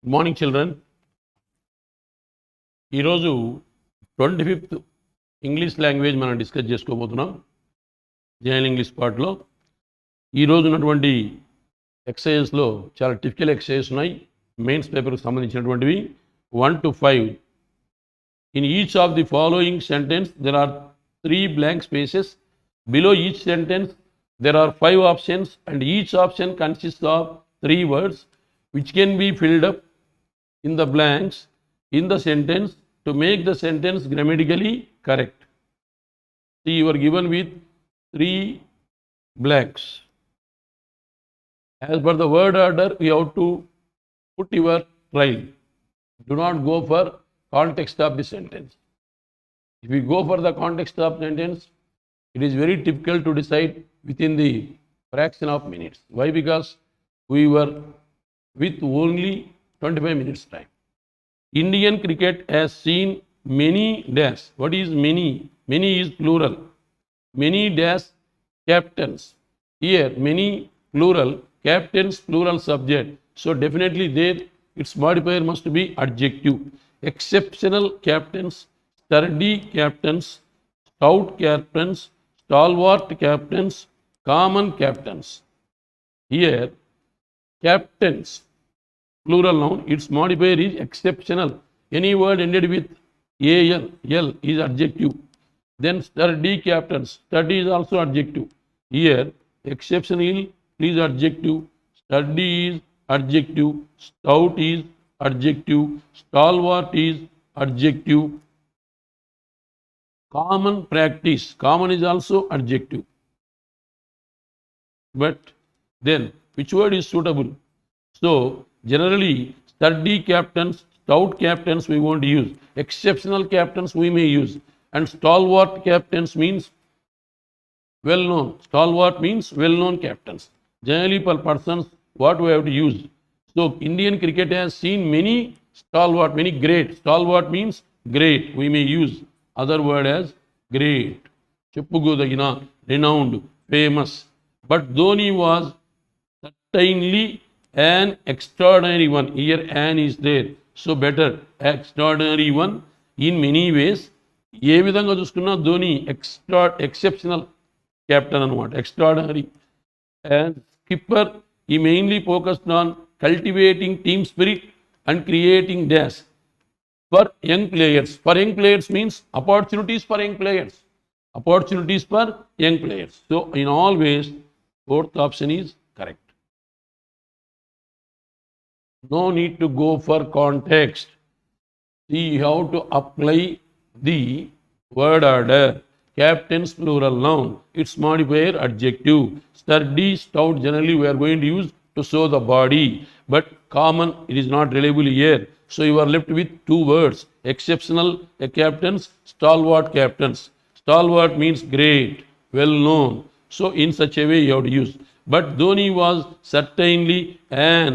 Good morning, children. ఈరోజు 25th English language మనం discuss చేసుకోబోతున్నాం. జనరల్ ఇంగ్లీష్ పార్ట్లో ఈరోజు ఉన్నటువంటి ఎక్సర్సైజెస్లో చాలా టిపికల్ ఎక్సర్సైజెస్ ఉన్నాయి. మెయిన్స్ పేపర్కి సంబంధించినటువంటివి 1 to 5. In each of the following sentence there are 3 blank spaces. Below each sentence there are 5 options and each option consists of 3 words which can be filled up in the blanks in the sentence to make the sentence grammatically correct. See, you are given with 3 blanks. As per the word order, you have to put your trial. Do not go for context of the sentence. If you go for the context of sentence, it is very difficult to decide within the fraction of minutes. Why? Because we were with only 25 minutes time. Indian cricket has seen many dash. What is many? Many is plural. Many dash captains. Here many plural, captains plural subject. So definitely there its modifier must be adjective. Exceptional captains, sturdy captains, stout captains, stalwart captains, common captains. Here captains plural noun, its modifier is exceptional. Any word ended with al, l is adjective. Then sturdy captains, sturdy is also adjective. Here exceptional is adjective, sturdy is adjective, stout is adjective, stalwart is adjective. Common practice, common is also adjective. But then which word is suitable? So generally sturdy captains, stout captains we won't use. Exceptional captains we may use. And stalwart captains means well known. Stalwart means well known captains. Generally per persons what we have to use. So Indian cricket has seen many stalwart, many great. Stalwart means great. We may use other word as great. Cheppugodagina, renowned, famous. But Dhoni was certainly an extraordinary one. Here an is there. So better extraordinary one in many ways. ఏ విధంగా చూసుకున్నా Dhoni exceptional captain అనమాట, extraordinary. And skipper ఈ mainly focused on cultivating team spirit and creating dash for young players. For young players means opportunities for young players. Opportunities for young players. So in all ways fourth option is correct. No need to go for context. See how to apply the word order. Captains plural noun, its modifier adjective. Sturdy, stout generally we are going to use to show the body, but common it is not reliable here. So you are left with 2 words. Exceptional captains, stalwart captains. Stalwart means great, well known. So in such a way you have to use. But Dhoni was certainly an.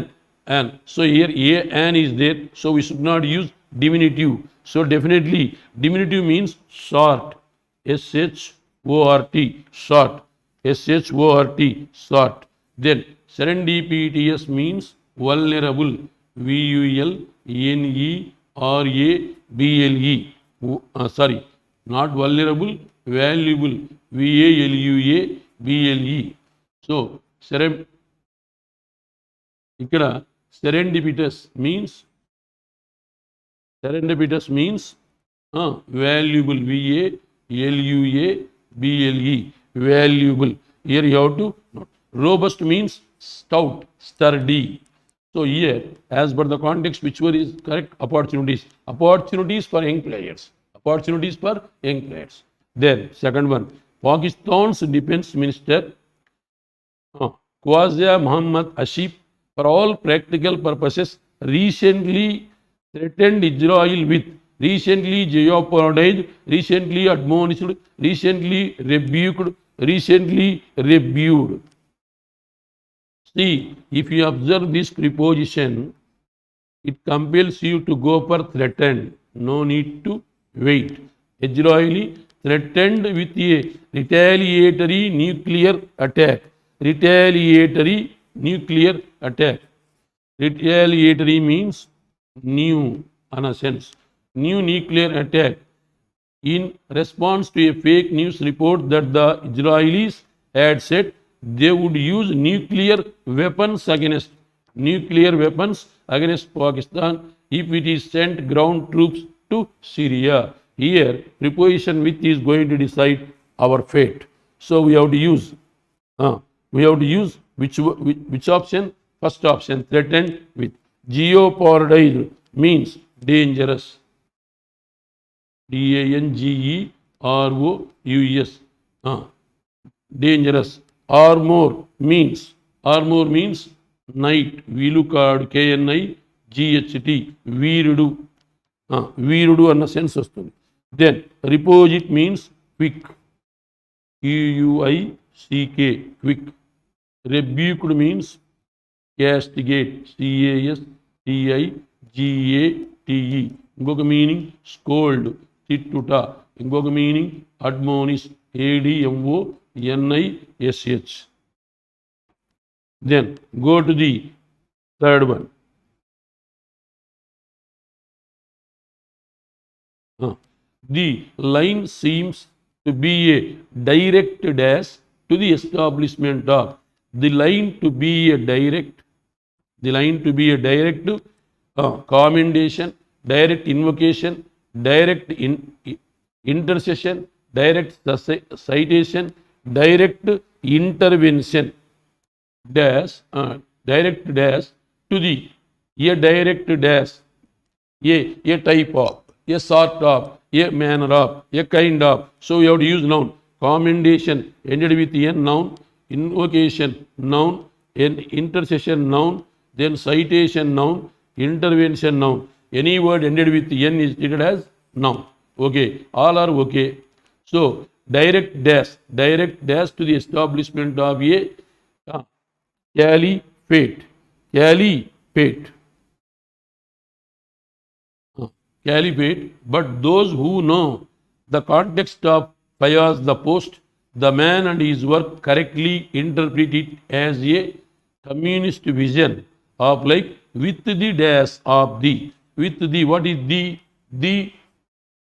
So here an is there, so we should not use diminutive. So definitely diminutive means short. short, short, short, short. Then serendipitous means vulnerable. vulnerable. Sorry, not vulnerable, valuable. valuable. So ఇక్కడ serendipitous means valuable. valuable. valuable. Here you have to note. Robust means stout, sturdy. So here as per the context which word is correct? Opportunities. Opportunities for young players. Opportunities for young players. Then second one, Pakistan's defense minister Khwaja Muhammad Asif for all practical purposes recently threatened Israel with, recently jeopardized, recently admonished, recently rebuked, recently rebuked. See, if you observe this preposition, it compels you to go for threatened. No need to wait. Israeli threatened with a retaliatory nuclear attack. Retaliatory nuclear attack. Retaliatory means new in a sense. New nuclear attack in response to a fake news report that the Israelis had said they would use nuclear weapons against Pakistan if it is sent ground troops to Syria. Here, preposition with is going to decide our fate. So we have to use which option? First option, threatened with. Jeopardized means dangerous. Dangerous. Dangerous. Armor means night. Vilukadu KNIGHT. Veerudu అన్న sense వస్తుంది. Then reposit means quick. QUICK, quick. Rebuked means castigate. CASTIGATE. ఇంకొక meaning scold, తిట్టుట. ఇంకొక meaning అడ్మోనిష్, ADMONISH. Then go to the third one. The line seems to be a direct dash to the establishment of. The line to be a direct commendation, direct invocation, direct intercession, direct citation, direct intervention, dash, direct dash to the, a direct dash, a type of, a sort of, a manner of, a kind of. So we have to use noun. Commendation ended with a noun, invocation noun, an intercession noun, then citation noun, intervention noun. Any word ended with n is treated as noun. Okay, all are okay. So direct dash to the establishment of a caliphate. Caliphate, but those who know the context of Fayaz the post, the man and his work correctly interpret it as a communist vision of like with the dash of the. With the, what is the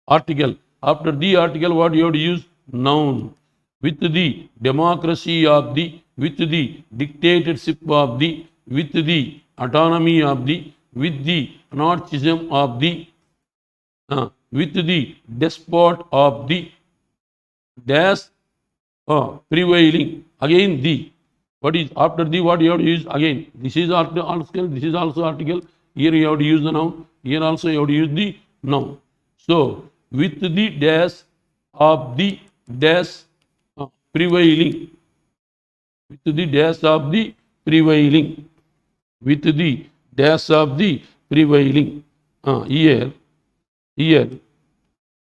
article? After the article, what you have to use? Noun. With the democracy of the, with the dictatorship of the, with the autonomy of the, with the anarchism of the, with the despot of the, dash prevailing. Again the. What is after the, what you have to use? Again, this is article, this is also article. Here you have to use the noun. Here also you have to use the noun. So with the dash of the dash prevailing. With the dash of the prevailing. With the dash of the prevailing. Here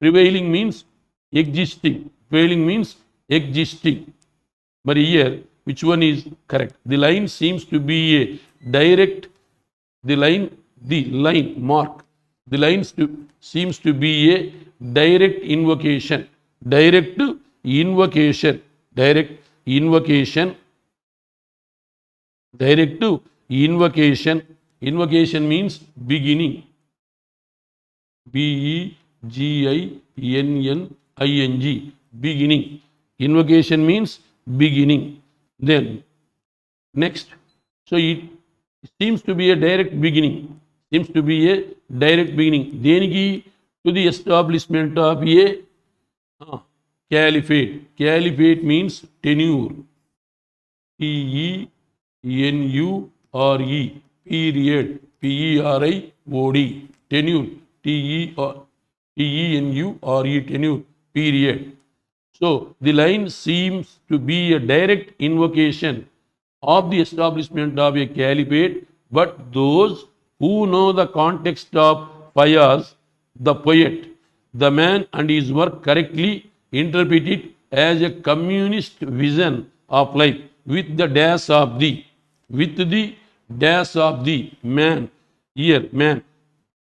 prevailing means existing. Prevailing means existing. But here, which one is correct? The line seems to be a direct. The line mark. The line seems to be a direct invocation. Direct invocation. Invocation means beginning. BEGINNING. Beginning. Invocation means beginning. Then next, so it seems to be a direct beginning. Deniki to the establishment of a caliphate. Caliphate means tenure. TENURE. Period. PERIOD. Tenure. TENURE. Tenure. Period. So the line seems to be a direct invocation of the establishment of a caliphate, but those who know the context of Fayaz, the poet, the man and his work correctly interpret it as a communist vision of life with the dash of the. With the dash of the man. Here, man.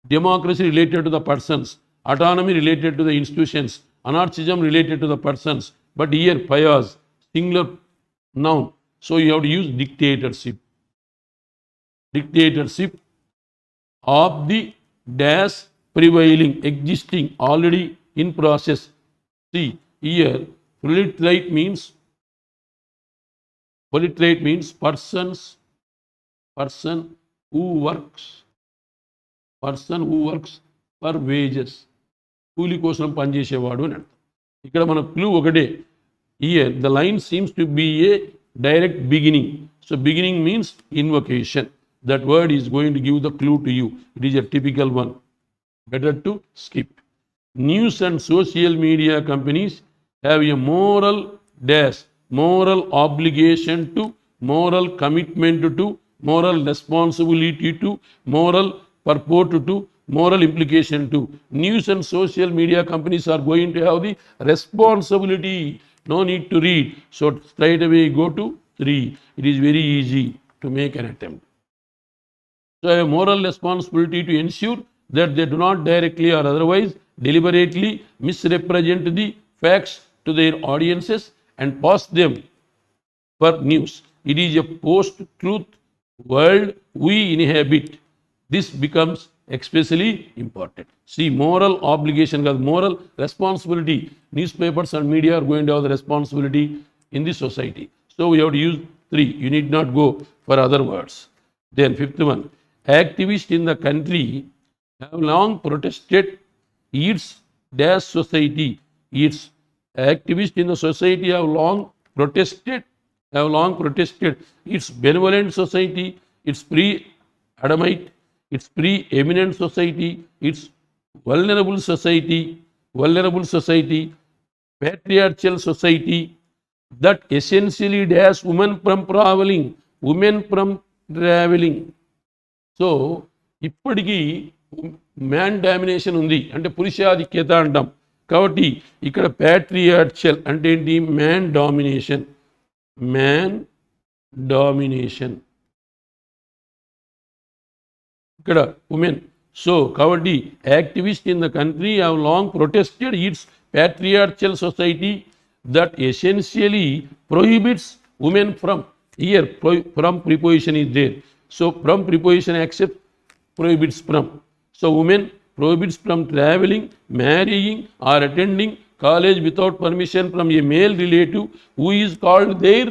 Democracy related to the persons, autonomy related to the institutions, anarchism related to the persons. But here, Fayaz, singular noun. So you have to use dictatorship. Dictatorship of the dash prevailing, existing, already in process. See here, proliferate means person who works for wages. కూలి కోసం పనిచేసేవాడు అని అర్థం. ఇక్కడ మన clue ఒకటే. Here the line seems to be a direct beginning. So beginning means invocation. That word is going to give the clue to you. It is a typical one. Better to skip. News and social media companies have a moral obligation to, moral commitment to, moral responsibility to, moral purport to, moral implication to. News and social media companies are going to have the responsibility. No need to read. So straight away go to 3. It is very easy to make an attempt. So a moral responsibility to ensure that they do not directly or otherwise deliberately misrepresent the facts to their audiences and pass them for news. It is a post-truth world we inhabit. This becomes especially important. See, moral obligation, moral responsibility. Newspapers and media are going to have the responsibility in the society. So we have to use 3. You need not go for other words. Then 5th one, activists in the country have long protested its dash society. Its activists in the society have long protested its benevolent society, its pre-Adamite, its pre-eminent society, its vulnerable society, patriarchal society, that essentially dash women from traveling. So ఇప్పటికీ man domination ఉంది, అంటే పురుషాధిక్యత అంటాం. కాబట్టి ఇక్కడ ప్యాట్రియార్చల్ అంటే ఏంటి? Man domination, ఇక్కడ women. So కాబట్టి activist in the country have long protested it's patriarchal society that essentially prohibits women from. Here from preposition is there. So from preposition accept, prohibits from. So women prohibits from traveling, marrying or attending college without permission from a male relative who is called their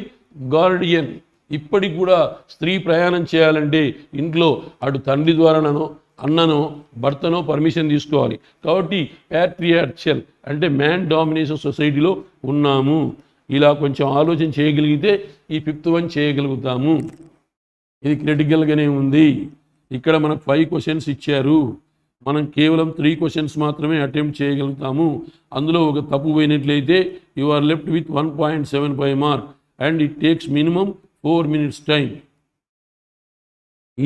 guardian. ఇప్పటికి కూడా స్త్రీ ప్రయాణం చేయాలంటే ఇంట్లో అటు తండ్రి ద్వారానో అన్ననో భర్తనో permission తీసుకోవాలి. కాబట్టి ప్యాట్రియార్చల్ అంటే మ్యాన్ డామినేషన్ సొసైటీలో ఉన్నాము. ఇలా కొంచెం ఆలోచన చేయగలిగితే ఈ 5th వన్ చేయగలుగుతాము. ఇది క్రిటికల్గానే ఉంది. ఇక్కడ మనకు 5 క్వశ్చన్స్ ఇచ్చారు, మనం కేవలం 3 క్వశ్చన్స్ మాత్రమే అటెంప్ట్ చేయగలుగుతాము. అందులో ఒక తప్పు పోయినట్లయితే you are left with 1.75 mark and it takes minimum 4 minutes time.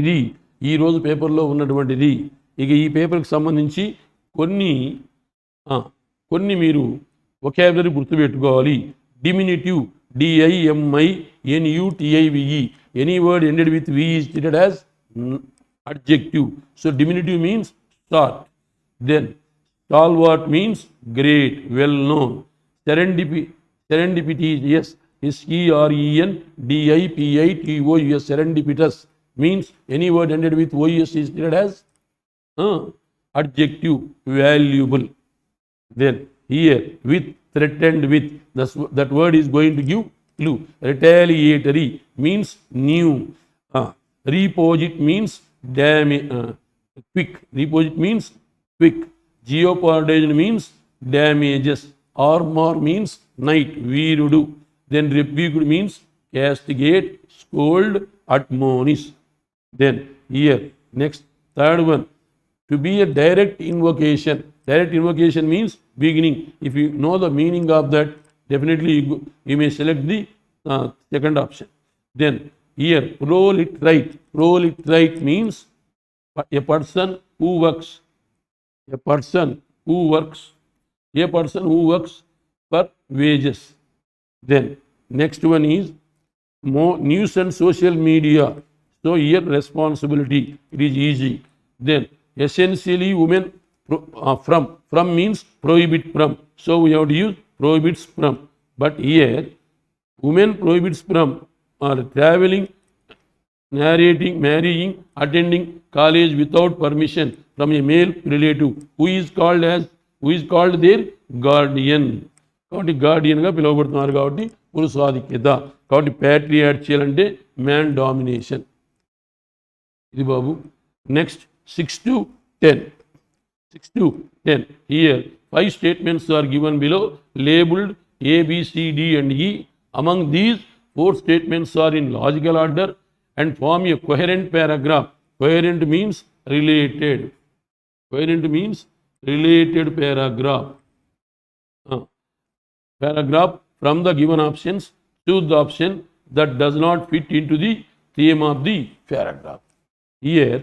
ఇది ఈరోజు పేపర్లో ఉన్నటువంటిది. ఇక ఈ పేపర్కి సంబంధించి కొన్ని మీరు వొకాబులరీ గుర్తుపెట్టుకోవాలి. డిమినిటివ్, DIMINUTIVE, any word ended with V is treated as adjective. So diminutive means short. Then stalwart means great, well known. Serendipity is SERENDIPITOUS, serendipitous means any word ended with OUS is treated as adjective, valuable. Then here with, threatened with, that word is going to give clue. Retaliatory means new. Reposit means quick. Reposit means quick. Jeopardized means damages. Armor means night, veerudu. Then rebuked means castigate, scold, admonish. Then here next 3rd one, to be a direct invocation. Direct invocation means beginning. If you know the meaning of that, definitely you may select the 2nd option. Then here proliferate means a person who works for wages. Then next one is news and social media. So here responsibility, it is easy. Then essentially women from means prohibit from. So we have to use prohibits from. But here women prohibits from traveling, narrating, marrying, attending college without permission. from a male relative who is called their guardian. కాబట్టి గార్డియన్గా పిలువబడుతున్నారు కాబట్టి పురుషాధిక్యత. కాబట్టి ప్యాట్రియార్చియల్ అంటే man domination. ఇది బాబు. Next 6 to 10. 6 to 10. Here 5 statements are given below labeled A, B, C, D and E. Among these 4 statements are in logical order and form a coherent paragraph. Coherent means related. Coherent means related paragraph. Paragraph from the given options. Choose the option that does not fit into the theme of the paragraph. Here,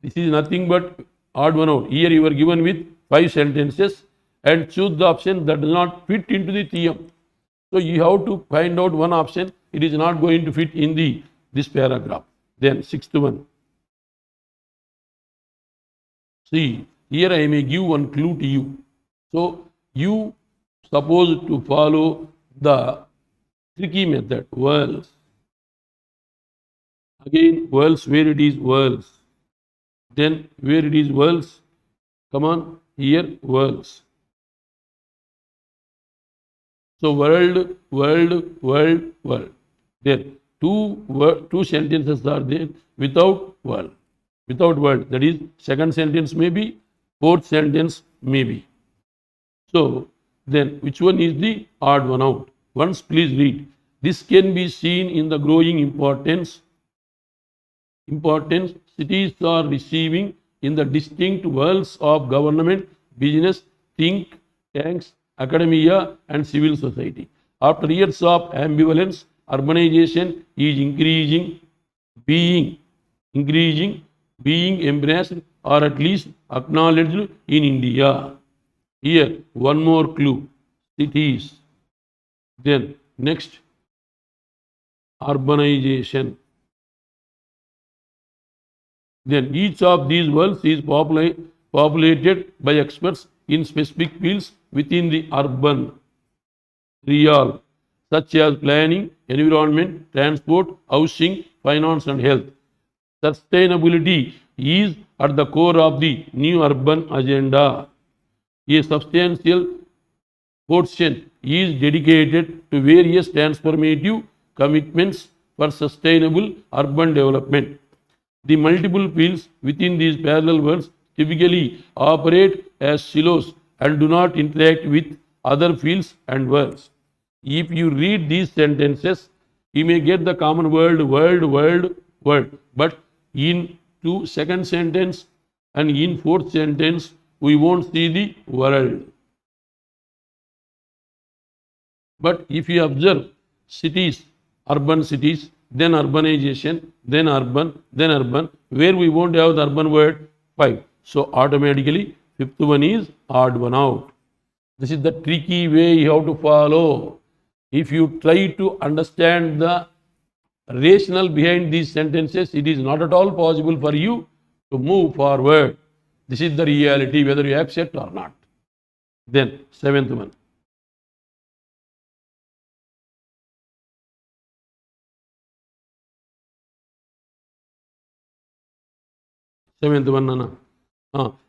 this is nothing but odd one out. Here you are given with 5 sentences and choose the option that does not fit into the theme. So you have to find out one option. It is not going to fit in this paragraph. Then 6th one. See, here I may give one clue to you. So you supposed to follow the tricky method. Words. Again, words, where it is words. Then where it is words. Come on, here words. So world, world, world, world. There two sentences are there without world. Without word. That is, second sentence may be, fourth sentence may be. So then which one is the odd one out? Once please read. This can be seen in the growing importance cities are receiving in the distinct worlds of government, business, think tanks, academia and civil society. After years of ambivalence, urbanization is being embraced or at least acknowledged in India. Here one more clue. Cities. Then next, urbanization. Then each of these worlds is populated by experts in specific fields within the urban realm, such as planning, environment, transport, housing, finance and health. Sustainability is at the core of the new urban agenda. A substantial portion is dedicated to various transformative commitments for sustainable urban development. The multiple fields within these parallel worlds typically operate as silos and do not interact with other fields and worlds. If you read these sentences, you may get the common word. But in second sentence and in fourth sentence, we won't see the world. But if you observe cities, urban cities, then urbanization, then urban, where we won't have the urban word, 5. So automatically, fifth one is odd one out. This is the tricky way you have to follow. If you try to understand the rationale behind these sentences, it is not at all possible for you to move forward. This is the reality, whether you accept or not. Then, 7th one.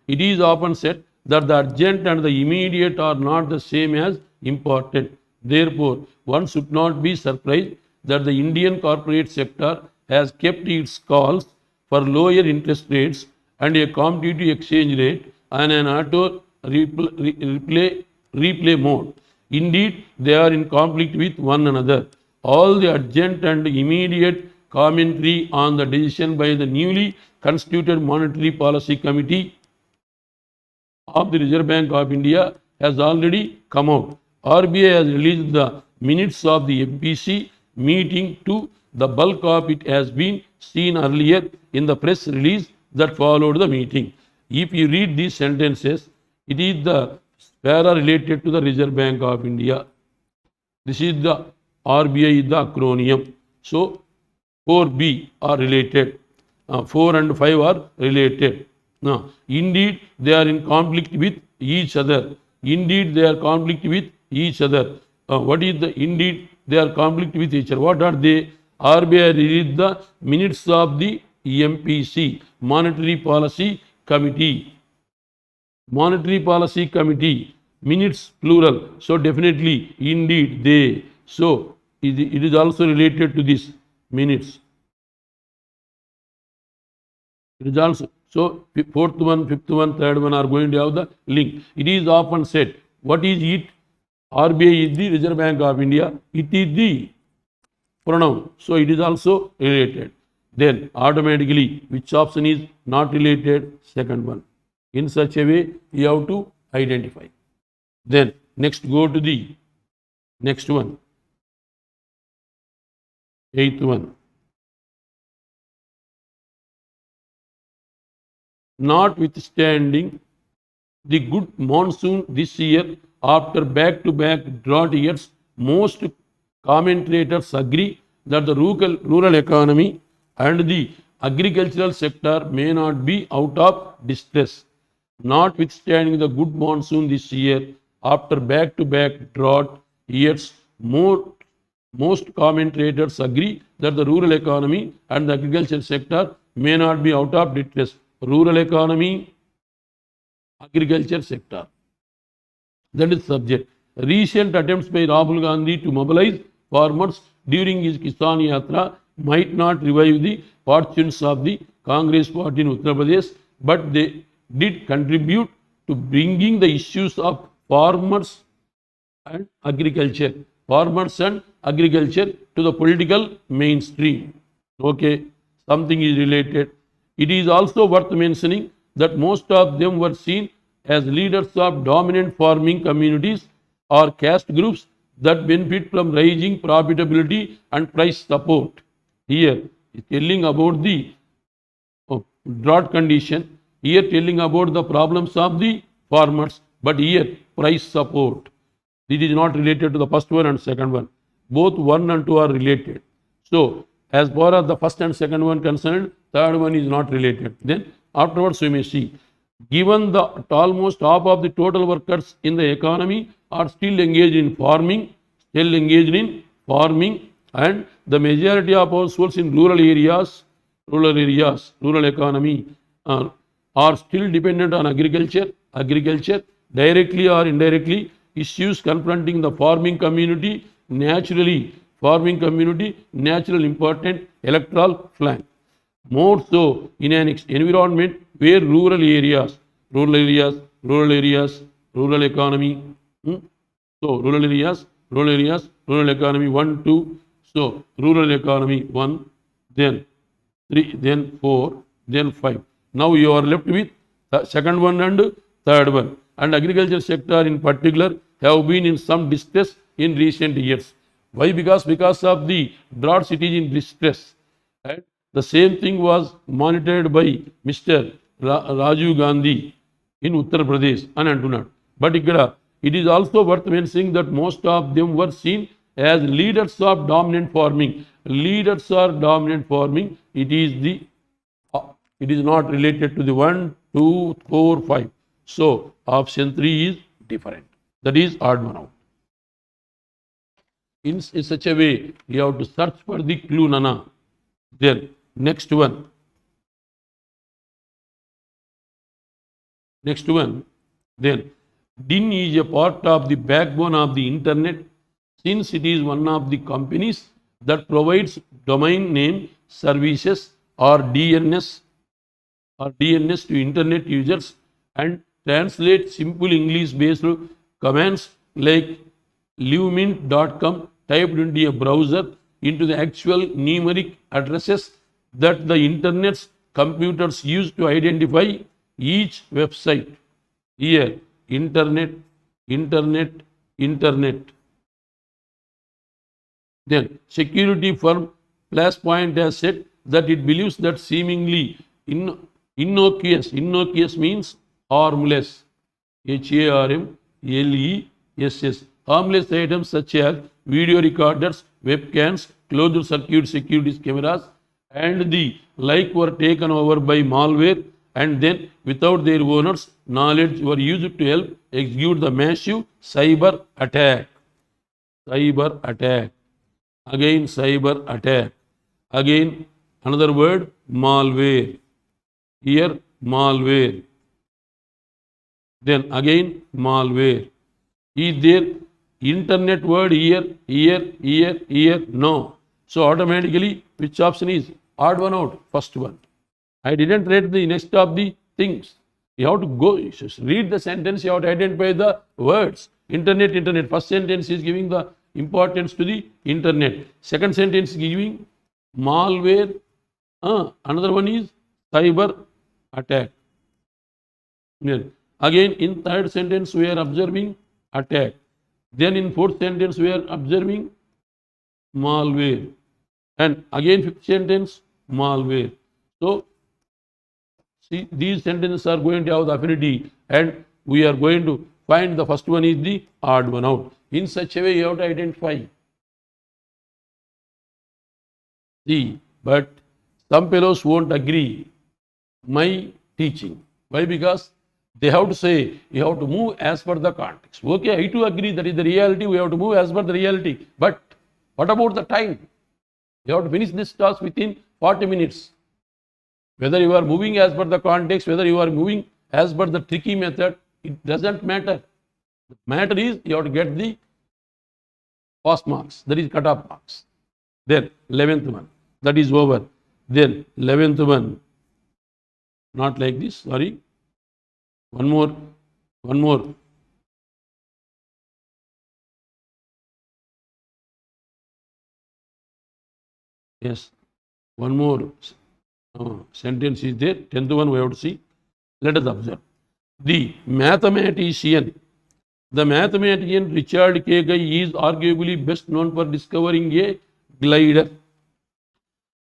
It is often said that the urgent and the immediate are not the same as important. Therefore, one should not be surprised that the Indian corporate sector has kept its calls for lower interest rates and a competitive exchange rate and an auto replay mode. Indeed, they are in conflict with one another. All the urgent and immediate commentary on the decision by the newly constituted Monetary Policy Committee of the Reserve Bank of India has already come out. RBI has released the minutes of the MPC meeting too. The bulk of it has been seen earlier in the press release that followed the meeting. If you read these sentences, it is the para related to the Reserve Bank of India. This is the RBI is the acronym. So 4B are related. 4 and 5 are related. Now, indeed, they are in conflict with each other. Indeed, they are conflict with each other. What is the indeed? They are conflict with each other. What are they? RBI released the minutes of the MPC, Monetary Policy Committee. Monetary Policy Committee, minutes plural. So definitely, indeed, they. So it is also related to this minutes. It is also so fourth one, fifth one, third one are going to have the link. It is often said, what is it? RBI is the Reserve Bank of India. It is the pronoun. So it is also related. Then automatically, which option is not related? Second one. In such a way, you have to identify. Then next go to the next one. Eighth one. Notwithstanding the good monsoon this year, after back-to-back drought years, most commentators agree that the rural economy and the agricultural sector may not be out of distress. Notwithstanding the good monsoon this year, after back-to-back drought years, most commentators agree that the rural economy and the agricultural sector may not be out of distress. Rural economy, agriculture sector. That is subject. Recent attempts by Rahul Gandhi to mobilize farmers during his Kisan Yatra might not revive the fortunes of the Congress party in Uttar Pradesh, but they did contribute to bringing the issues of farmers and agriculture to the political mainstream. Okay, something is related. It is also worth mentioning that most of them were seen as leaders of dominant farming communities or caste groups that benefit from rising profitability and price support. Here is telling about the drought condition, here telling about the problems of the farmers, but here price support. This is not related to the first one and second one. Both 1 and 2 are related. So, as far as the first and second one concerned, third one is not related. Then afterwards we may see. Given that almost half of the total workers in the economy are still engaged in farming, and the majority of households in rural economy are still dependent on agriculture, directly or indirectly, issues confronting the farming community, natural important electoral flank. More so in an environment where rural economy. So rural economy 1, 2. So rural economy 1, then 3, then 4, then 5. Now you are left with the second one and third one. And agriculture sector in particular have been in some distress in recent years. Why? Because of the drought, it is in distress. And the same thing was monitored by Mr. Rajiv Gandhi in Uttar Pradesh and Antunad. But it is also worth mentioning that most of them were seen as leaders of dominant farming. Leaders are dominant farming. It is not related to the 1, 2, 4, 5. So option 3 is different. That is odd one out. In such a way, you have to search for the clue, Nana. Then next one. Then DIN is a part of the backbone of the internet, since it is one of the companies that provides domain name services or DNS to internet users and translate simple English based commands like livemint.com typed into a browser into the actual numeric addresses that the internet's computers use to identify each website. Here, internet. Then, security firm Flashpoint has said that it believes that seemingly innocuous means harmless, HARMLESS, harmless items such as video recorders, webcams, closed circuit security cameras, and the like were taken over by malware and then without their owners' knowledge were used to help execute the massive cyber attack. Again cyber attack. Again another word, malware. Here malware. Then again malware. Is there internet word here? No. So automatically which option is odd one out? First one. I didn't read the next of the things. You have to go, you should read the sentence, you have to identify the words. Internet. First sentence is giving the importance to the internet. Second sentence is giving malware. Another one is cyber attack. Again in third sentence we are observing attack. Then in fourth sentence we are observing malware. And again fifth sentence malware. So see, these sentences are going to have the affinity and we are going to find the first one is the odd one out. In such a way you have to identify. See, but some fellows won't agree my teaching. Why? Because they have to say you have to move as per the context. Okay, I too agree that is the reality, we have to move as per the reality. But what about the time? You have to finish this task within 40 minutes. Whether you are moving as per the context, whether you are moving as per the tricky method, it doesn't matter. The matter is you have to get the pass marks, that is cut-off marks. Then 11th one, that is over. Then 11th one, not like this, sorry. One more. Yes, one more sentence is there. 10th one we have to see. Let us observe. The mathematician Richard K. Guy is arguably best known for discovering a glider.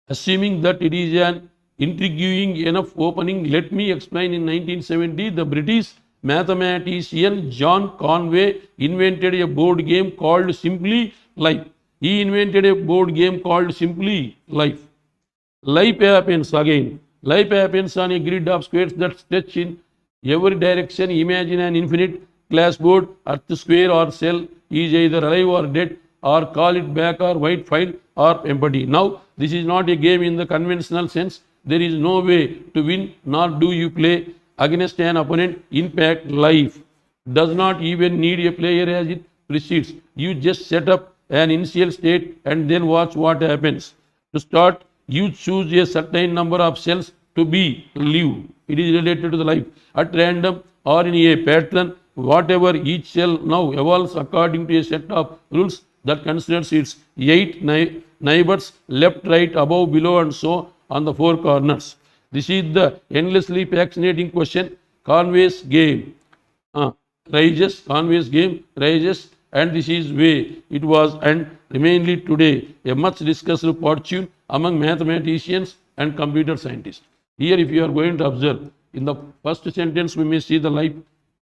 Assuming that it is an intriguing enough opening, let me explain. In 1970, the British mathematician John Conway invented a board game called Simply Life. He invented a board game called Simply Life. Life happens again. Life happens on a grid of squares that stretch in every direction. Imagine an infinite glass board. Earth square or cell is either alive or dead, or call it black or white, file or empty. Now, this is not a game in the conventional sense. There is no way to win, nor do you play against an opponent. In fact, life does not even need a player as it proceeds. You just set up an initial state and then watch what happens. To start, you choose a certain number of cells to be live. It is related to the life. At random or in a pattern, whatever each cell now evolves according to a set of rules that considers its 8 neighbors, left, right, above, below, and so on the 4 corners. This is the endlessly fascinating question. Conway's game rises, and this is way it was and remainly today a much discussed fortune among mathematicians and computer scientists. Here, if you are going to observe, in the first sentence we may see the life,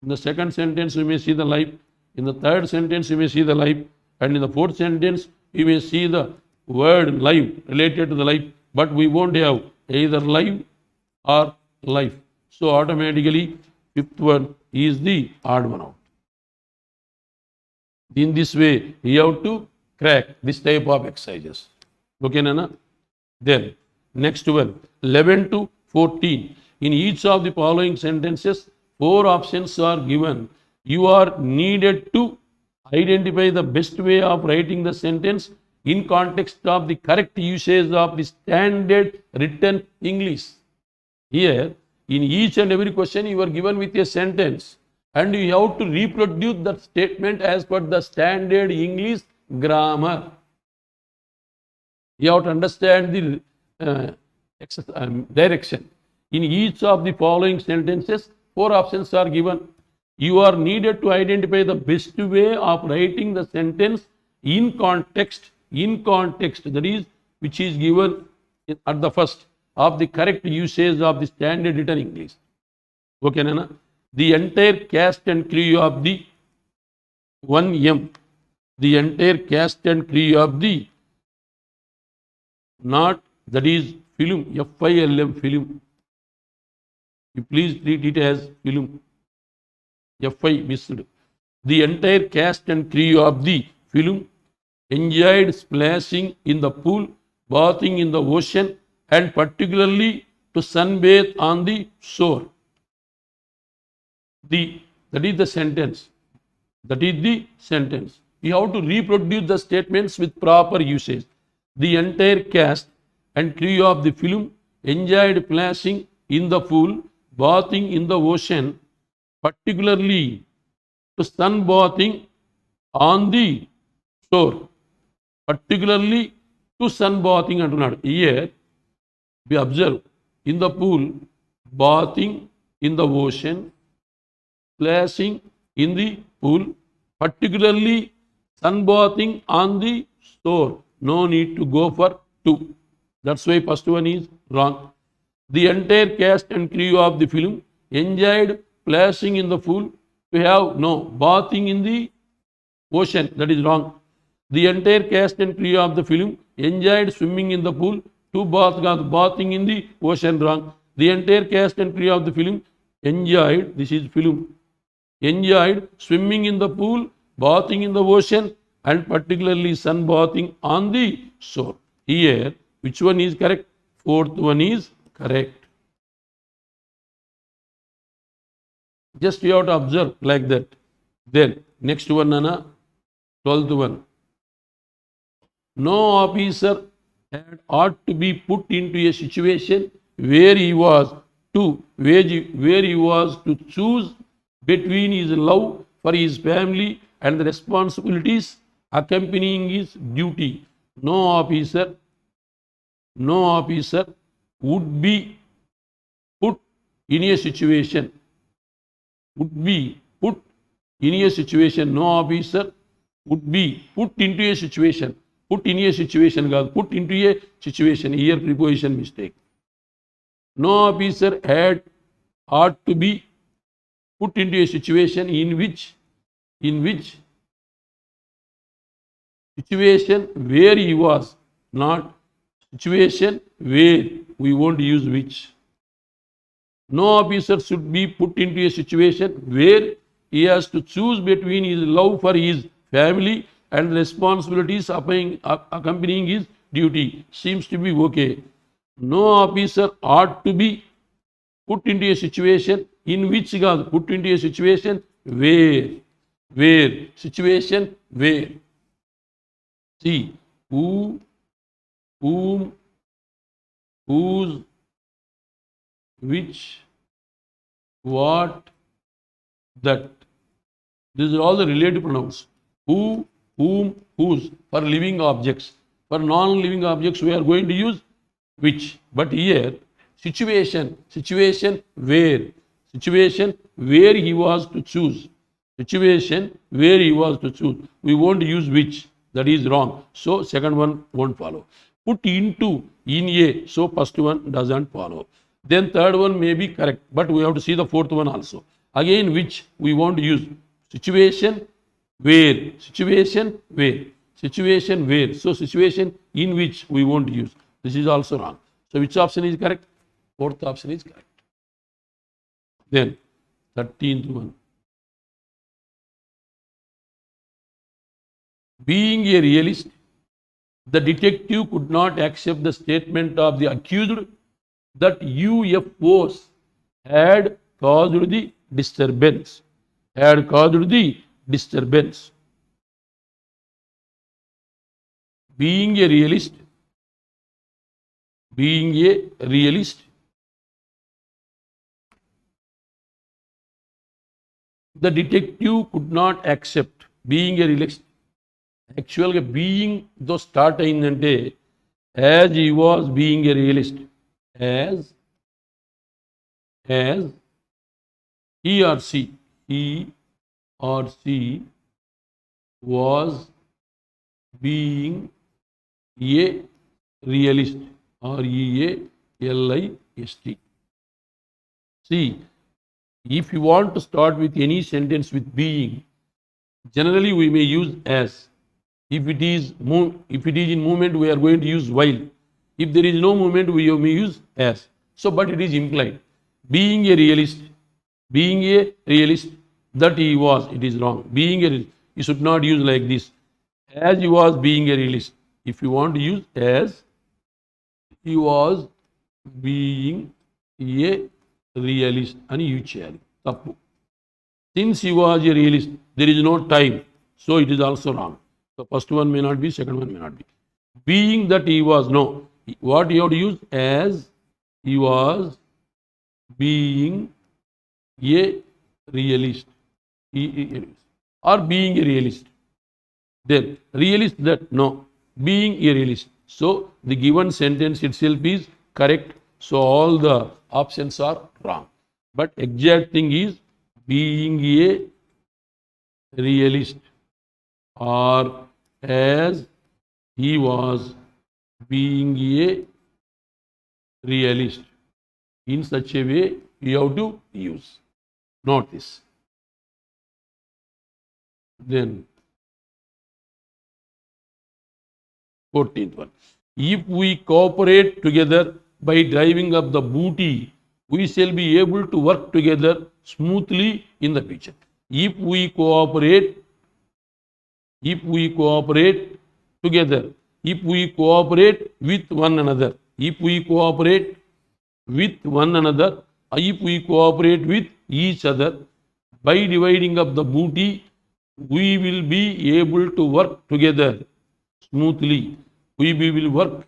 in the second sentence we may see the life, in the third sentence we may see the life, and in the fourth sentence we may see the word life related to the life, but we won't have either life or life. So automatically fifth one is the odd one out. In this way you have to crack this type of exercises. Okay, Nana? Then next one, 11 to 14. In each of the following sentences, 4 options are given. You are needed to identify the best way of writing the sentence in context of the correct usage of the standard written English. Here, in each and every question, you are given with a sentence and you have to reproduce that statement as per the standard English grammar. You have to understand the direction. In each of the following sentences, 4 options are given. You are needed to identify the best way of writing the sentence in context, that is, which is given at the first of the correct usage of the standard written English. Okay, Nana? The entire cast and crew of the 1M, the entire cast and crew of the not, that is film, F-I-L-M, film. You please treat it as film. F-I missed. The entire cast and crew of the film enjoyed splashing in the pool, bathing in the ocean, and particularly to sunbathe on the shore. The That is the sentence. That is the sentence. You have to reproduce the statements with proper usage. The entire cast and crew of the film enjoyed splashing in the pool, bathing in the ocean, particularly to sunbathing on the shore. Particularly to sunbathing అంటున్నాడు. Here we observe in the pool, bathing in the ocean, splashing in the pool, particularly sunbathing on the shore. No need to go for two. That's why first one is wrong. The entire cast and crew of the film enjoyed splashing in the pool. We have no bathing in the ocean. That is wrong. The entire cast and crew of the film enjoyed swimming in the pool. To bathing in the ocean. Wrong. The entire cast and crew of the film enjoyed, this is film, enjoyed swimming in the pool, bathing in the ocean, and particularly sunbathing on the shore. Here, which one is correct? Fourth one is correct. Just you have to observe like that. Then, next one, Nana, 12th one. No officer had ought to be put into a situation where he was to choose between his love for his family and the responsibilities accompanying his duty. No officer would be put in a situation. Would be put in a situation. No officer would be put into a situation. Put in a situation, God. Put into a situation. Here preposition mistake. No officer ought to be put into a situation in which situation where he was, not situation where. We won't use which. No officer should be put into a situation where he has to choose between his love for his family and responsibilities accompanying his duty. Seems to be okay. No officer ought to be put into a situation in which, God, put into a situation where, situation where. See, who, whom, whose, which, what, that. These are all the relative pronouns. Who, whom, whose for living objects. For non-living objects we are going to use which. But here situation where he was to choose. Situation where he was to choose. We won't use which. That is wrong. So second one won't follow. Put into, in a. So first one doesn't follow. Then third one may be correct. But we have to see the fourth one also. Again which we won't use. Situation where. So situation in which we won't use. This is also wrong. So which option is correct? Fourth option is correct. Then 13th one. Being a realist, the detective could not accept the statement of the accused that UFOs had caused the disturbance. Being a realist, the detective could not accept. Being a realist, actually being though start ayindante, as he was being a realist, as he or she was being a realist, REALIST. See, if you want to start with any sentence with being, generally we may use as. If it is in movement, we are going to use while. If there is no movement, we may use as. So, but it is implied. Being a realist, that he was, it is wrong. Being a realist, you should not use like this. As he was being a realist. If you want to use as, he was being a realist అని use చేయాలి. తప్పు. Since he was a realist, there is no time, so it is also wrong. So first one may not be, second one may not be. Being that he was, no. What you have to use? As he was being a realist. Or being a realist. Then realist that, no. Being a realist. So the given sentence itself is correct. So all the options are wrong. But exact thing is being a realist, or as he was being a realist. In such a way you have to use. Note this. Then 14th one. If we cooperate together by driving up the booty, we shall be able to work together smoothly in the future. If we cooperate together, if we cooperate with one another, if we cooperate with one another, if we cooperate with each other by dividing up the booty, we will be able to work together smoothly. We will work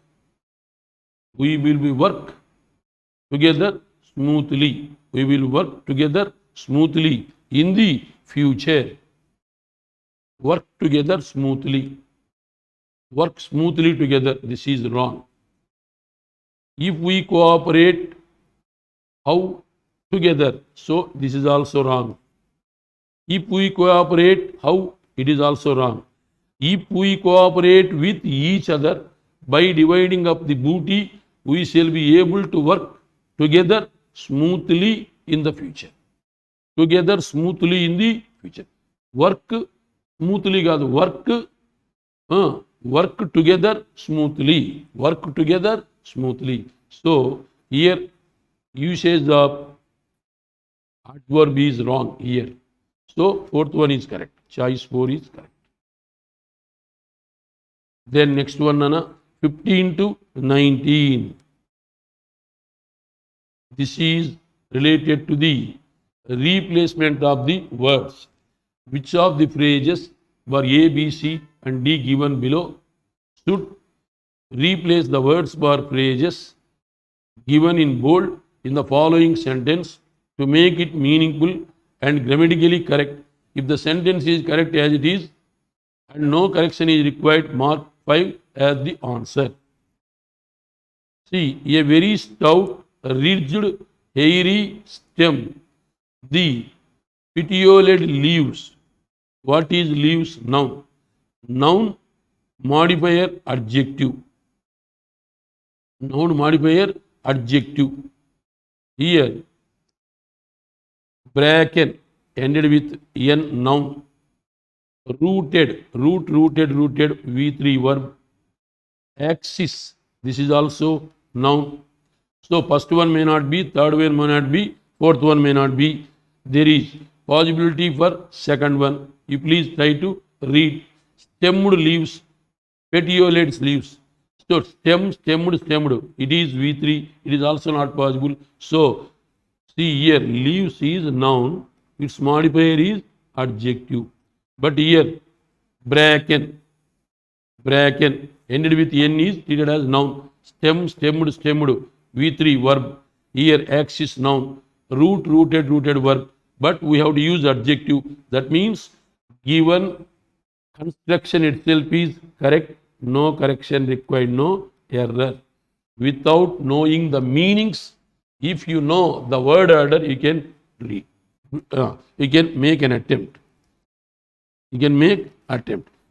together smoothly. We will work together smoothly in the future. Work together smoothly. Work smoothly together. This is wrong. If we cooperate, how? Together. So this is also wrong. If we cooperate, how? It is also wrong. If we cooperate with each other by dividing up the booty, we shall be able to work together smoothly in the future. Together smoothly in the future. Work smoothly, kaadu. Work together smoothly. Work together smoothly. So here usage of adverb is wrong here. So fourth one is correct. Choice 4 is correct. Then next one, Nana, 15 to 19. This is related to the replacement of the words. Which of the phrases were A, B, C and D given below should replace the words or phrases given in bold in the following sentence to make it meaningful and grammatically correct. If the sentence is correct as it is and no correction is required, mark 5 as the answer. See, a very stout, ridged, hairy stem. The petiolate leaves. What is leaves? Noun. Noun modifier adjective. Noun modifier adjective. Here, bracken ended with n, noun. Rooted, rooted, V3 verb. Axis, this is also noun. So first one may not be, third one may not be, fourth one may not be. There is possibility for second one. You please try to read. Stemmed leaves, petiolate leaves. So stemmed. It is V3. It is also not possible. So see here, leaves is noun. Its modifier is adjective. But here, bracken ended with n is treated as noun. Stemmed, V3 verb. Here axis noun. Rooted verb. But we have to use adjective. That means given construction itself is correct. No correction required, no error. Without knowing the meanings, if you know the word order, you can read. You can make an attempt.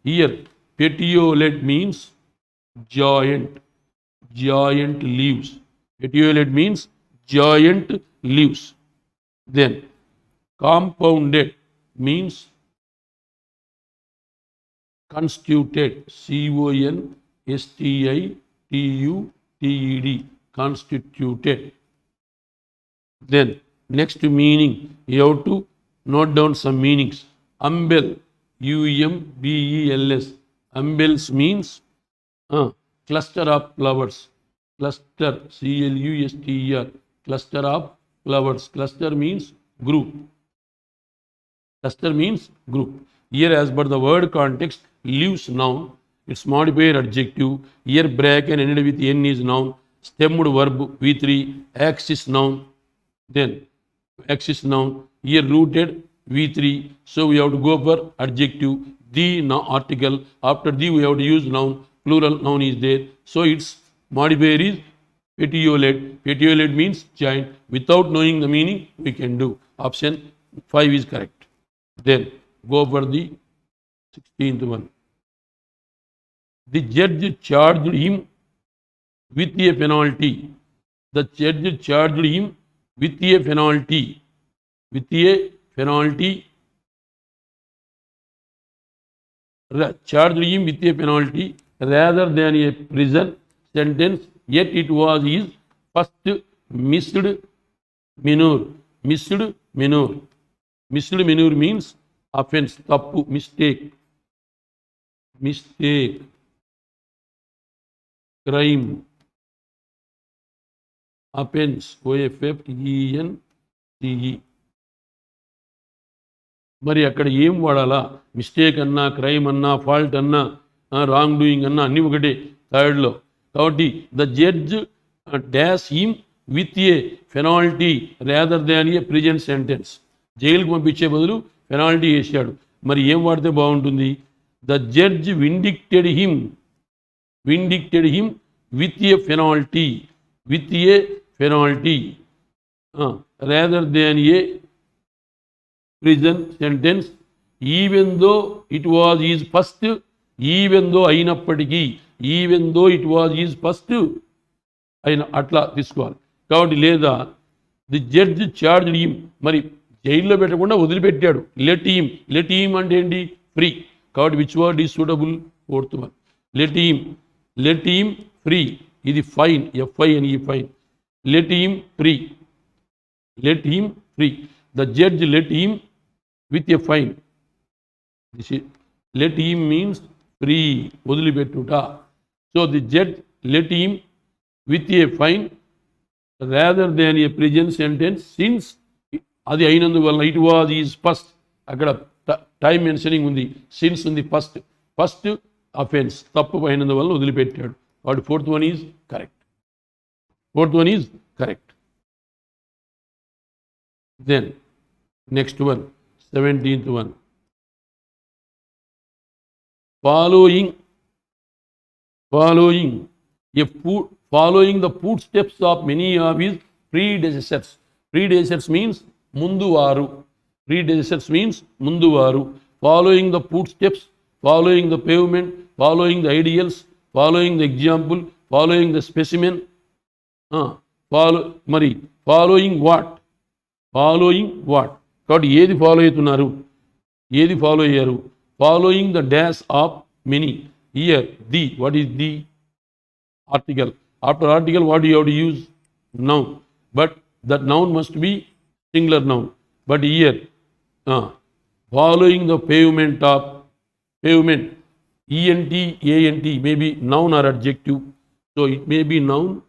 Here, petiolate means giant leaves. Petiolate means giant leaves. Then compounded means constituted. constituted. Constituted. Then next meaning, you have to note down some meanings. Umbel, umbels. Umbels means cluster of flowers. Cluster, cluster. Cluster of flowers. Cluster means group. Cluster means group. Here, as per the word context, leaves noun, its modifier adjective. Here, bracket ended with n is noun. Stemmed verb V3, axis noun. Then axis noun. Here, rooted V3. So we have to go for adjective. The article. After the, we have to use noun. Plural noun is there. So its modifier is petiolate. Petiolate means joint. Without knowing the meaning, we can do. Option 5 is correct. Then go for the 16th one. The judge charged him with a penalty. The judge charged him with a penalty. With a penalty. Charged him with a penalty rather than a prison sentence. Yet it was his first misdemeanor. Misdemeanor. Misdemeanor means offense, tappu, mistake, crime, offense, OFFENCE. మరి అక్కడ ఏం వాడాలా? Mistake అన్నా, crime అన్నా, fault అన్నా, wrong doing అన్నా అన్నీ ఒకటే థర్డ్లో. కాబట్టి the judge dash him with a penalty rather than a present sentence. జైలుకు పంపించే బదులు పెనాల్టీ వేసాడు. మరి ఏం వాడితే బాగుంటుంది? The judge vindicated him with a penalty rather than a prison sentence, even though it was his first, అయినప్పటికీ, it was his first అయిన అట్లా తీసుకోవాలి. కాబట్టి లేదా ది జడ్జ్ చార్జ్డ్ హిమ్, మరి జైల్లో పెట్టకుండా వదిలిపెట్టాడు. లెట్ హిమ్ అంటే ఏంటి? ఫ్రీ. కాబట్టి which word is suitable? Fourth one. Let him free. ఇది fine, FINE fine. Let him free. The judge let him with a fine. This is let him means free, వదిలిపెట్టుట. So the judge let him with a fine rather than a prison sentence, since అది అయినందువల్ల it was his first, అక్కడ time mentioning ఉంది, since ఉంది, first offence, తప్పు అయినందువల్ల వదిలిపెట్టాడు. వాడు fourth one is correct. Then next one, 17th one. Following the footsteps of many of his predecessors. Predecessors means munduvaru. Following the footsteps, following the pavement, following the ideals, following the example, following the specimen. Following what? కాబట్టి ఏది follow అయ్యారు? Following the dash of many. Here the, what is the? Article. After article what you have to use? Noun. But that noun must be singular noun. But here following the pavement, ENT, ANT may be noun or adjective. So it may be noun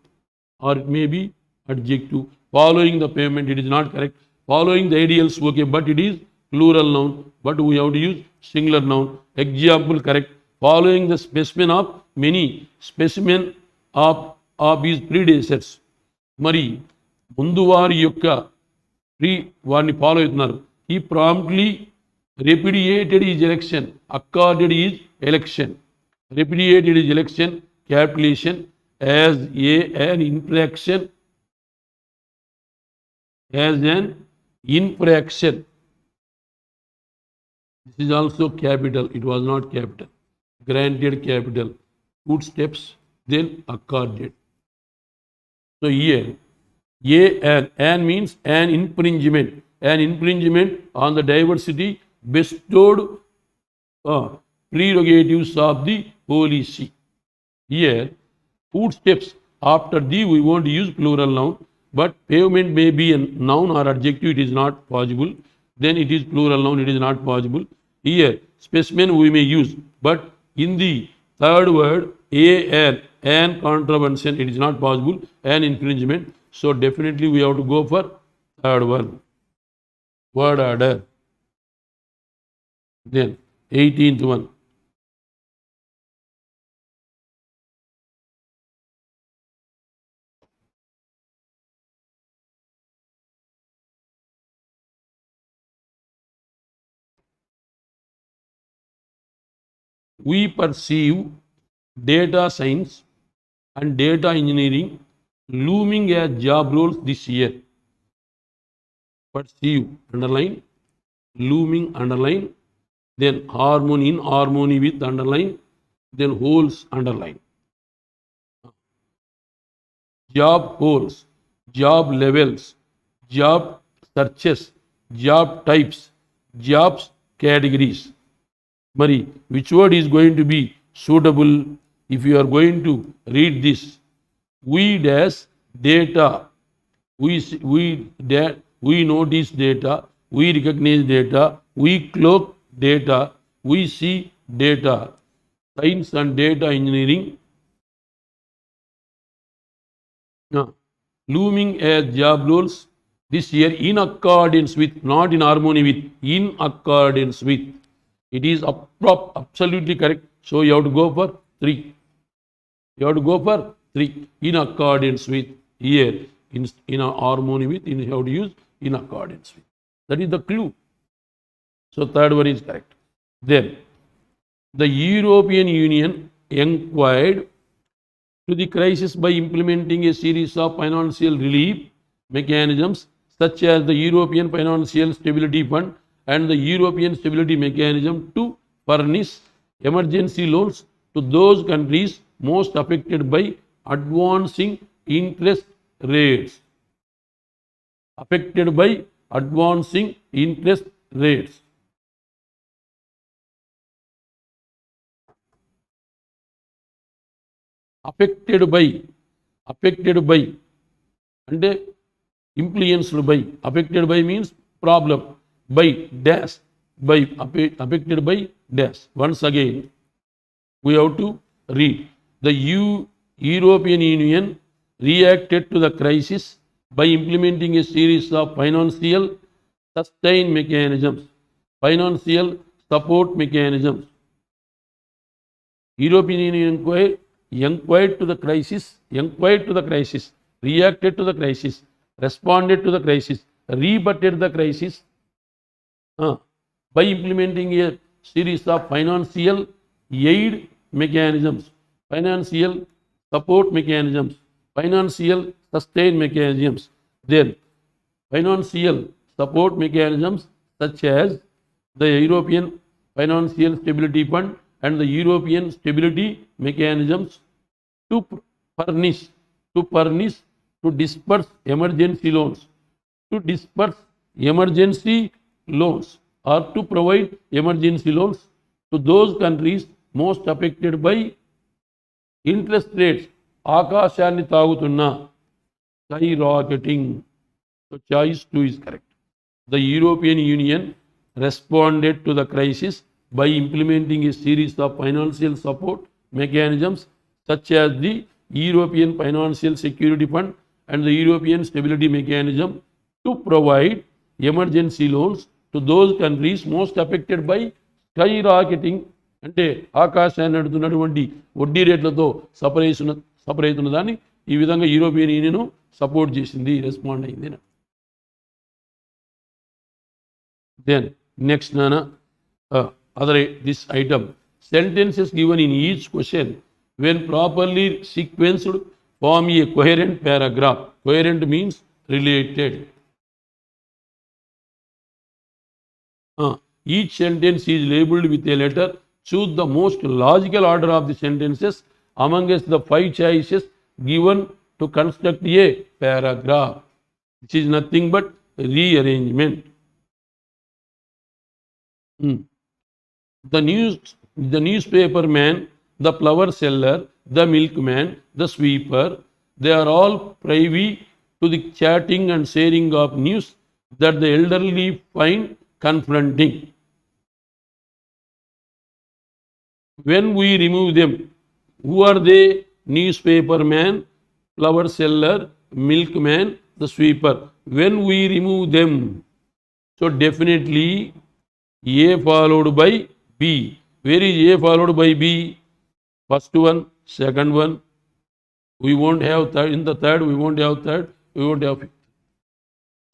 or it may be adjective. Following the pavement, it is not correct. Following the ideals, okay, but it is plural noun, but we have to use singular noun. Example correct. Following the specimen of many, specimen of his predecessors. మరి ముందు వారి యొక్క వారిని follow అవుతున్నారు. He promptly repudiated his election, accorded his election. Repudiated his election, capitulation, as an infraction. This is also capital. It was not capital. Granted capital. Footsteps, then accorded. So here, an means an infringement. An infringement on the diversity bestowed prerogatives of the Holy See. Here, footsteps, after the we want to use plural noun. But pavement may be a noun or adjective, it is not possible. Then it is plural noun, it is not possible. Here, specimen we may use, but in the third word, an contravention, it is not possible, an infringement. So definitely we have to go for third one. Word order. Then 18th one. We perceive data science and data engineering looming as job roles this year. Perceive, underline, looming, underline, then harmony, in harmony with, underline, then holes, underline. Job holes, job levels, job searches, job types, jobs categories. Mari, which word is going to be suitable if you are going to read this? We dash data. We notice data. We recognize data. We cloak data. We see data. Science and data engineering. Looming as job roles this year in accordance with, not in harmony with, in accordance with. It is absolutely correct. So you have to go for 3. You have to go for 3. In accordance with, here, in a harmony with, you have to use in accordance with. That is the clue. So third one is correct. Then, the European Union inquired to the crisis by implementing a series of financial relief mechanisms such as the European Financial Stability Fund and the European Stability Mechanism to furnish emergency loans to those countries most affected by advancing interest rates. Affected by advancing interest rates. Affected by and influenced by. Affected by means problem. By dash, by affected by dash. Once again, we have to read. The European Union reacted to the crisis by implementing a series of financial sustain mechanisms, financial support mechanisms. European Union inquired to the crisis, reacted to the crisis, responded to the crisis, rebutted the crisis by implementing a series of financial aid mechanisms, financial support mechanisms, financial sustain mechanisms. Then, financial support mechanisms such as the European Financial Stability Fund and the European Stability Mechanisms to furnish, to disperse emergency loans, to disperse emergency loans or to provide emergency loans to those countries most affected by interest rates ఆకాశాన్ని తాగుతున్న skyrocketing. So choice 2 is correct. The European Union responded to the crisis by implementing a series of financial support mechanisms such as the European Financial Security Fund and the European Stability Mechanism to provide emergency loans to those countries most affected by skyrocketing. అంటే ఆకాశాన్ని నడుతున్నటువంటి వడ్డీ రేట్లతో suffer అవుతున్న దాన్ని ఈ విధంగా European union support చేసింది, respond అయింది. Then next Nana, other this item, sentences given in each question when properly sequenced form a coherent paragraph. Coherent means related. Each sentence is labeled with a letter. Choose the most logical order of the sentences amongst the 5 choices given to construct a paragraph. This is nothing but rearrangement. The newspaper man, the flower seller, the milkman, the sweeper, they are all privy to the chatting and sharing of news that the elderly find confronting. When we remove them, who are they? Newspaper man, flower seller, milkman, the sweeper. When we remove them, so definitely A followed by B. Where is A followed by B? First one, second one. We won't have third. In the third, we won't have third. We won't have fifth.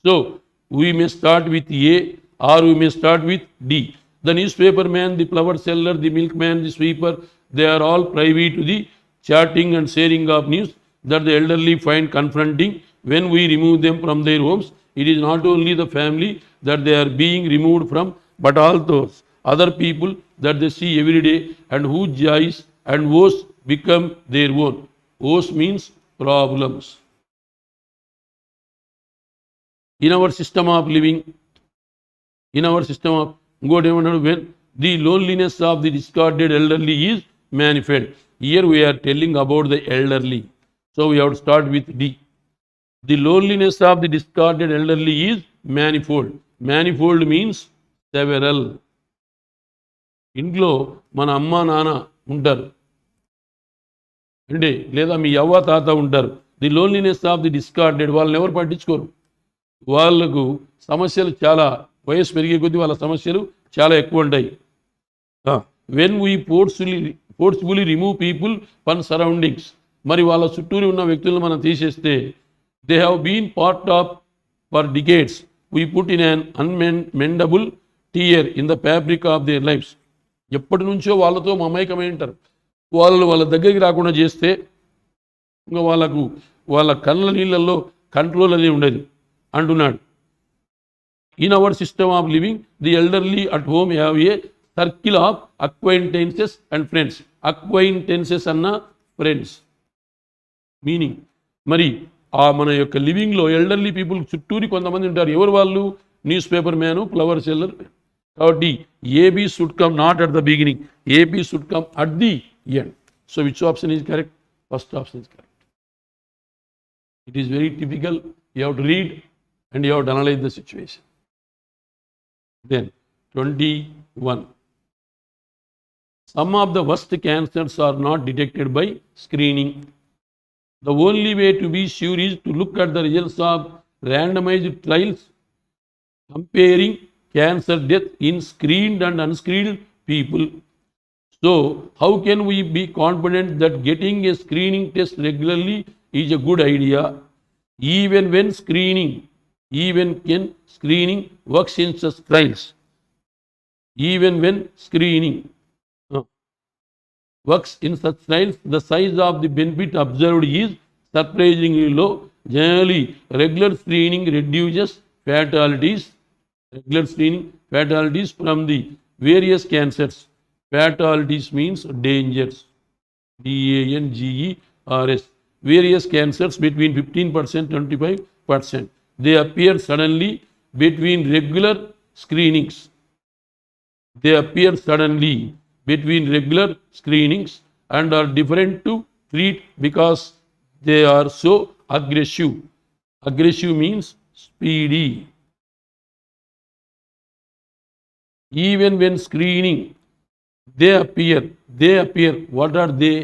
So we may start with A or we may start with D. The newspaper man, the flower seller, the milkman, the sweeper, they are all privy to the chatting and sharing of news that the elderly find confronting when we remove them from their homes. It is not only the family that they are being removed from, but all those other people that they see every day and whose joys and woes become their own. Woes means problems. In our system of living, in our system of when the loneliness of the discarded elderly is manifold. Here we are telling about the elderly. So we have to start with D. The loneliness of the discarded elderly is manifold. Manifold means several. ఇంట్లో మన అమ్మ నాన్న ఉంటారు అంటే లేదా మీ అవ్వ తాత ఉంటారు. The loneliness of the discarded, వాళ్ళని ఎవరు పట్టించుకోరు. వాళ్ళకు సమస్యలు చాలా, వయసు పెరిగే కొద్దీ వాళ్ళ సమస్యలు చాలా ఎక్కువ ఉంటాయి. When we forcefully remove people from surroundings, మరి వాళ్ళ చుట్టూరి ఉన్న వ్యక్తులను మనం తీసేస్తే, they have been part of for decades, we put in an unmendable tear in the fabric of their lives. ఎప్పటి నుంచో వాళ్ళతో మమైకమై ఉంటారు. వాళ్ళ దగ్గరికి రాకుండా చేస్తే ఇంకా వాళ్ళ కళ్ళ నీళ్ళల్లో కంట్రోల్ అనేది ఉండదు అంటున్నాడు. In our system of living the elderly at home have a circle of acquaintances and friends. Acquaintances అన్న ఫ్రెండ్స్ మీనింగ్. మరి మన యొక్క లివింగ్లో ఎల్డర్లీ పీపుల్ చుట్టూరి కొంతమంది ఉంటారు. ఎవరు వాళ్ళు? Newspaper man, flower seller. కాబట్టి AB should come not at the beginning, AB should come at the end. So which option is correct? First option is correct. It is very typical. You have to read and you have to analyze the situation. Then 21. Some of the worst cancers are not detected by screening. The only way to be sure is to look at the results of randomized trials comparing cancer death in screened and unscreened people. So, how can we be confident that getting a screening test regularly is a good idea, even when screening works in such trials? Even when screening works in such trials, the size of the benefit observed is surprisingly low. Generally, regular screening reduces fatalities. Regular screening fatalities from the various cancers. Fatalities means dangers. DANGERS. Various cancers between 15% and 25%. They appear suddenly between regular screenings. They appear suddenly between regular screenings and are different to treat because they are so aggressive. Aggressive means speedy. Even when screening, they appear. What are they?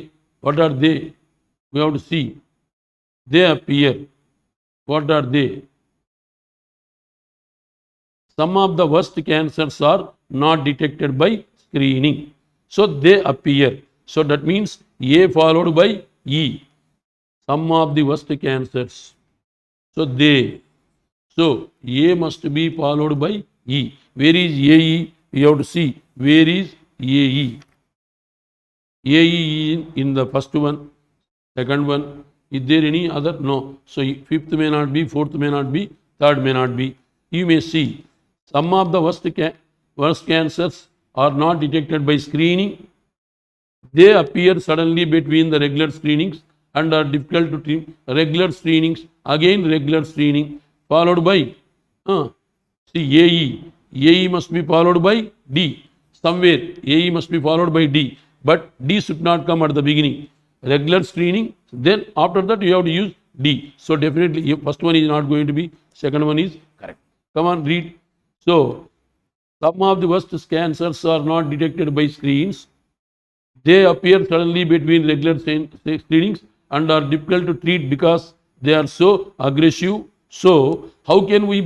We have to see. They appear. What are they? Some of the worst cancers are not detected by screening. So they appear. So that means A followed by E. Some of the worst cancers. So they. So A must be followed by E. Where is AE? You have to see. Where is AE? AE in the first one, second one. Is there any other? No. So fifth may not be, fourth may not be, third may not be. You may see. Some of the worst cancers are not detected by screening. They appear suddenly between the regular screenings and are difficult to treat. Regular screenings, again regular screening, followed by see AE. AE must be followed by D. Somewhere AE must be followed by D. But D should not come at the beginning. Regular screening, then after that you have to use D. So definitely first one is not going to be, second one is correct. Come on, read. So, some of the worst cancers are not detected by screens. They appear suddenly between regular screenings and are difficult to treat because they are so aggressive. So, how can we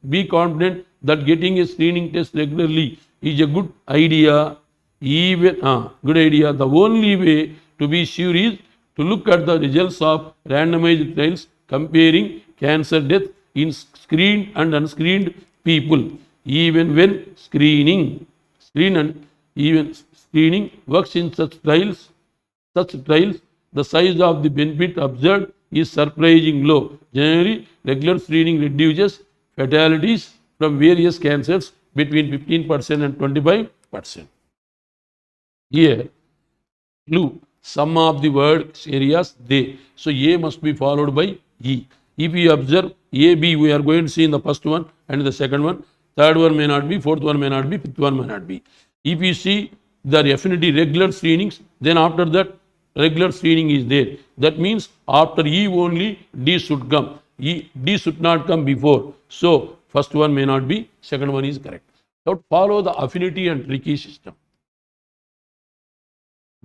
be confident that getting a screening test regularly is a good idea. Good idea. The only way to be sure is to look at the results of randomized trials comparing cancer death in screened and unscreened people. Even when screening works in such trials, the size of the benefit observed is surprisingly low. Generally, regular screening reduces fatalities from various cancers between 15% and 25%. Here, clue, some of the word areas they. So A must be followed by E. If you observe A, B, we are going to see in the first one and the second one. Third one may not be, fourth one may not be, fifth one may not be. If you see the definitely regular screenings, then after that regular screening is there. That means after E only D should come. D should not come before. So first one may not be, second one is correct. Now follow the affinity and tricky system.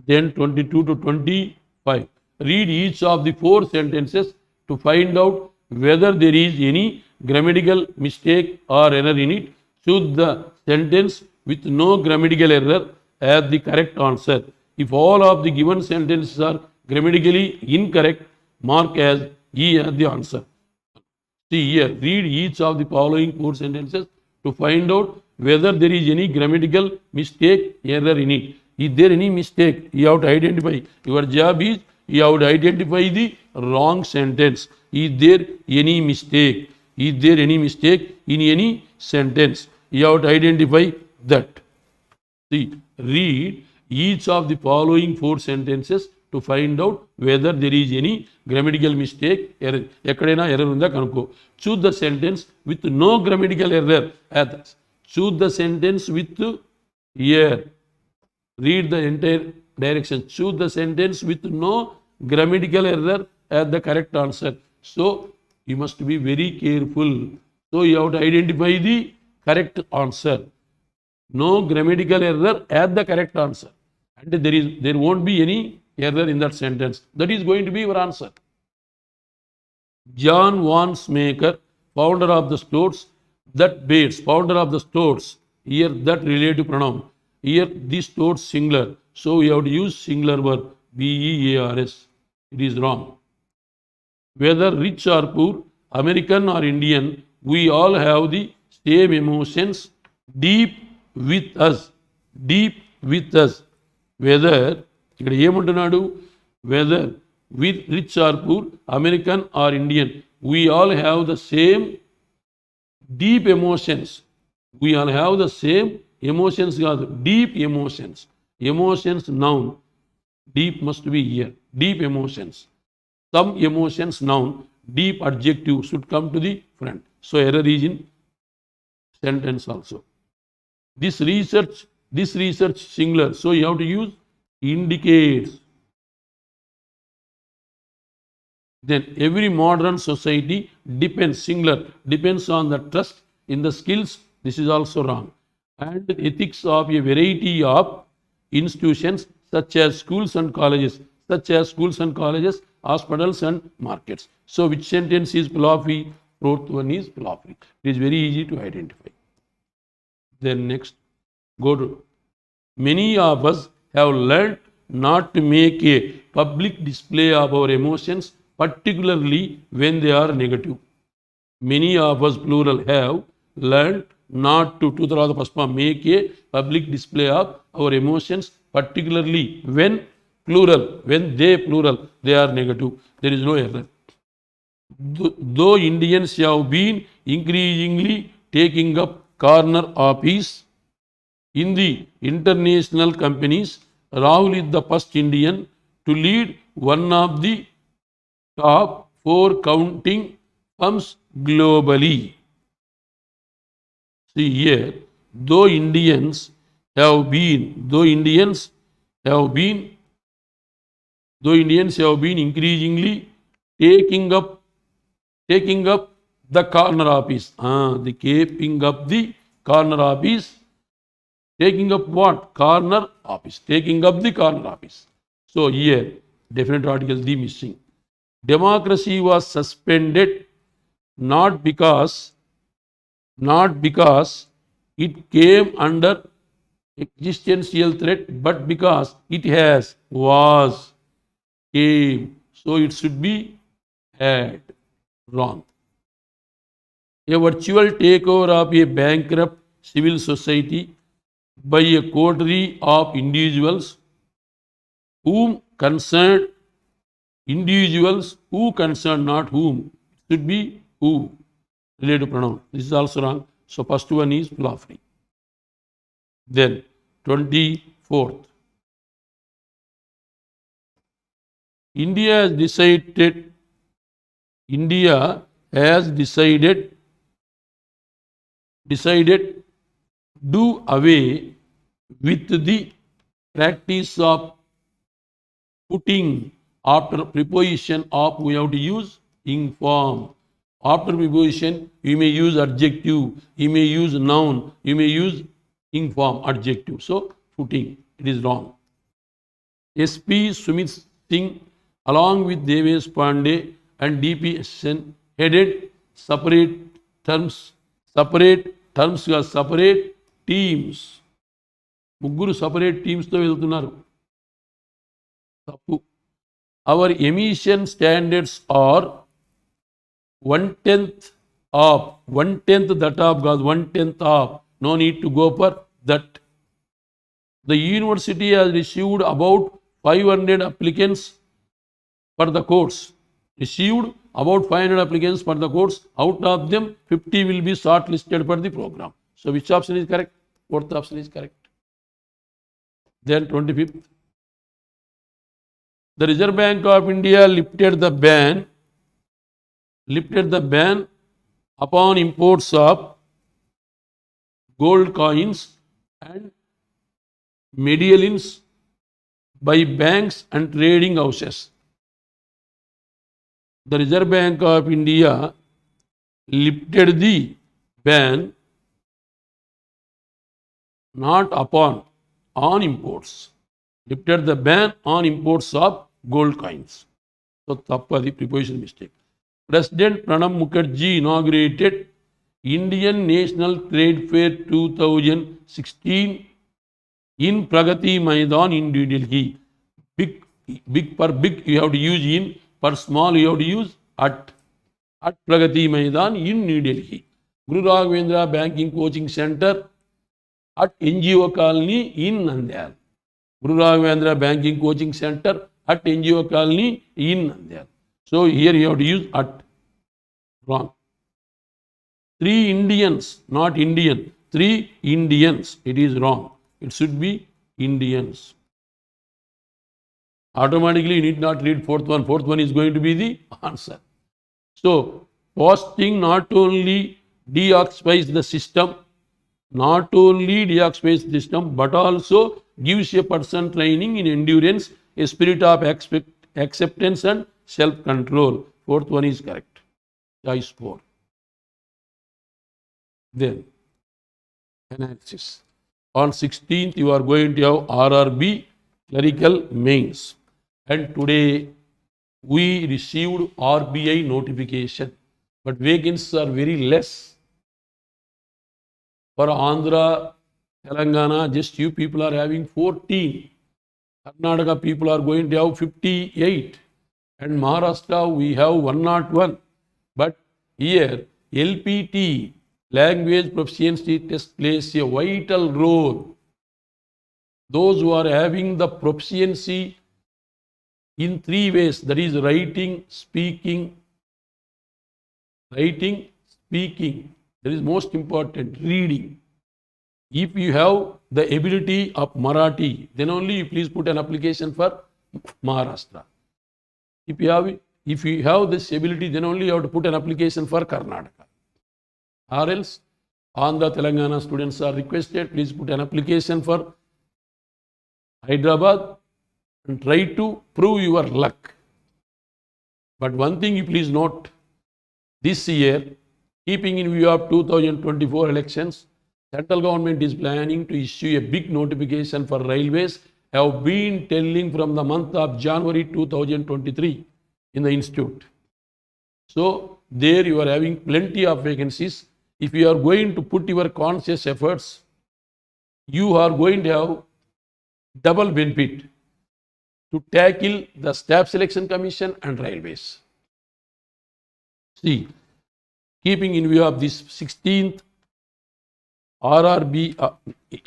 Then 22 to 25. Read each of the 4 sentences to find out whether there is any grammatical mistake or error in it. Choose the sentence with no grammatical error as the correct answer. If all of the given sentences are grammatically incorrect, mark as E as the answer. See here, read each of the following 4 sentences to find out whether there is any grammatical mistake, error in it. Is there any mistake? You have to identify. Your job is you have to identify the wrong sentence. Is there any mistake? Is there any mistake in any sentence? You have to identify that. See, read each of the following 4 sentences to find out whether there is any grammatical mistake, error. Ekkadaina error unda kanuko. Choose the sentence with no grammatical error. Choose the sentence with here. Read the entire direction. Choose the sentence with no grammatical error as the correct answer. So you must be very careful. So you have to identify the correct answer. No grammatical error as the correct answer. And there won't be any error in that sentence. That is going to be your answer. John Wanamaker, founder of the stores that bears, founder of the stores, here that relative pronoun. Here this stores singular. So we have to use singular verb, bears. It is wrong. Whether rich or poor, American or Indian, we all have the same emotions deep with us. Deep with us. Whether ఇక్కడ ఏమంటున్నాడు, whether with rich or poor, American or Indian, we all have the same deep emotions. We all have the same emotions కాదు, deep emotions. Emotions noun, deep must be here. Deep emotions. Some emotions noun, deep adjective should come to the front. So error is in sentence also. This research singular. So you have to use indicates. Then every modern society depends, singular, depends on the trust in the skills. This is also wrong. And ethics of a variety of institutions such as schools and colleges, hospitals and markets. So which sentence is fluffy? Fourth one is fluffy. It is very easy to identify. Then next, go to many of us have learned not to make a public display of our emotions, particularly when they are negative. Many of us, plural, have learned not to తర్వాత first one, make a public display of our emotions, particularly when plural, when they plural, they are negative. There is no error. Though Indians have been increasingly taking up corner office in the international companies, Rahul is the first Indian to lead one of the top 4 counting firms globally. See here, though Indians have been increasingly taking up the corner office. The keeping up the corner office. Taking up what? Corner office. Taking up the corner office. So here, definite article the missing. Democracy was suspended not because not because it came under existential threat, but because it has, was, came. So it should be had. Wrong. A virtual takeover of a bankrupt civil society by a coterie of individuals whom concerned, not whom, should be who, relative pronoun. This is also wrong. So first one is law free. Then 24th. India has decided do away with the practice of putting after preposition of, we have to use ing form. After preposition, you may use adjective, you may use noun, you may use ing form adjective. So putting, it is wrong. SP Sumit Singh along with Devesh Pandey and DP Sen headed separate teams. ముగ్గురు separate teamsతో వెళ్తున్నారు. తప్పు. Our emission standards are 1/10 of, 1/10 that of కాదు, 1/10 of. No need to go for that. The university has received about 500 applicants for the course. Received about 500 applicants for the course. Out of them, 50 will be shortlisted for the program. So which option is correct? Fourth option is correct. Then 25th. The Reserve Bank of India lifted the ban upon imports of gold coins and medallions by banks and trading houses. The Reserve Bank of India lifted the ban not upon, on imports. Lifted the ban on imports of gold coins. So tappa the preposition mistake. President Pranab Mukherjee inaugurated Indian National Trade Fair 2016 in Pragati Maidan in New Delhi. Big for big you have to use in, for small you have to use at Pragati Maidan in New Delhi. Guru Raghavendra Banking Coaching Center at NGO Colony in Nandyal. Guru Raghavendra Banking Coaching Center at NGO Colony in Nandyal. So here you have to use at. Wrong. 3 Indians, not Indian. 3 Indians. It is wrong. It should be Indians. Automatically you need not read fourth one. Fourth one is going to be the answer. So fasting not only deoxifies the system, but also gives a person training in endurance, a spirit of acceptance and self-control. Fourth one is correct. Choice 4. Then analysis. On 16th you are going to have RRB clerical mains, and today we received RBI notification, but vacancies are very less. For Andhra, Telangana, just you people are having 14. Karnataka people are going to have 58. And Maharashtra we have 101. But here LPT, language proficiency test, plays a vital role. Those who are having the proficiency in 3 ways, that is writing, speaking. That is most important. Reading. If you have the ability of Marathi, then only you please put an application for Maharashtra. If you have this ability, then only you have to put an application for Karnataka. Or else, Andhra, Telangana students are requested, please put an application for Hyderabad and try to prove your luck. But one thing you please note, this year, keeping in view of 2024 elections, central government is planning to issue a big notification for railways. I have been telling from the month of January 2023 in the institute. So there you are having plenty of vacancies. if you are going to put your conscious efforts, you are going to have double benefit to tackle the Staff Selection Commission and railways. See, keeping in view of this 16th RRB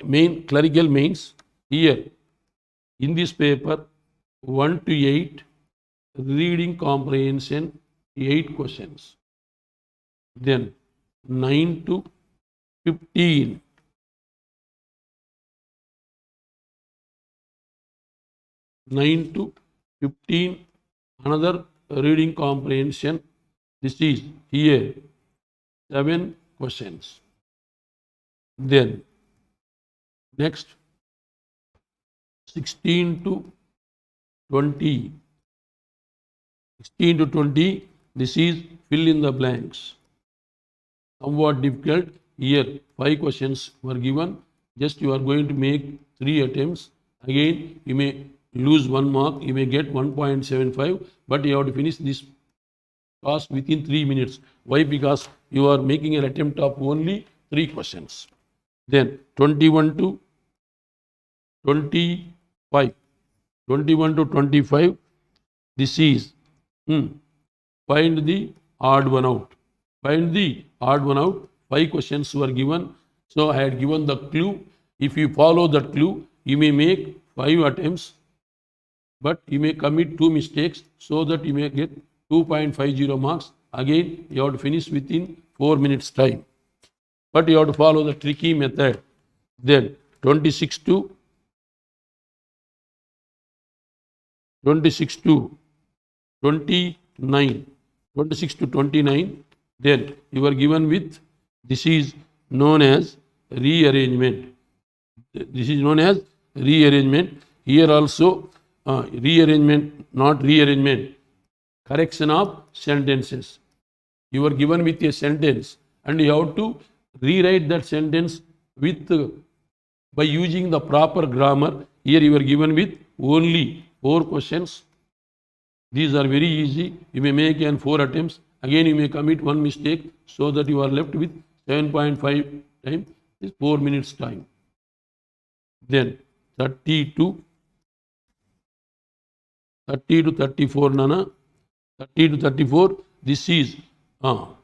main clerical mains, here in this paper 1 to 8 reading comprehension 8 questions, then 9 to 15 9 to 15 another reading comprehension. This is here 7 questions. Then next 16 to 20. 16 to 20, this is fill in the blanks. Somewhat difficult. Here 5 questions were given. Just you are going to make 3 attempts. Again, you may lose 1 mark. You may get 1.75, but you have to finish this task within 3 minutes. Why? Because you are making an attempt of only 3 questions. Then 21 to 25. 21 to 25, this is find the odd one out. Find the odd one out. 5 questions were given. So I had given the clue. If you follow that clue, you may make 5 attempts, but you may commit 2 mistakes, so that you may get 2.50 marks. Again, you have to finish within 4 minutes time. But you have to follow the tricky method. Then 26 to 29. 26 to 29. Then you are given with, this is known as rearrangement. This is known as rearrangement. Here also rearrangement, not rearrangement. Correction of sentences. You are given with a sentence and you have to rewrite that sentence with by using the proper grammar. Here you are given with only 4 questions. These are very easy. You may make 4 attempts. Again, you may commit 1 mistake, so that you are left with 7.5 time. Is 4 minutes time. Then 30 to 34, Nana. 30 to 34. This is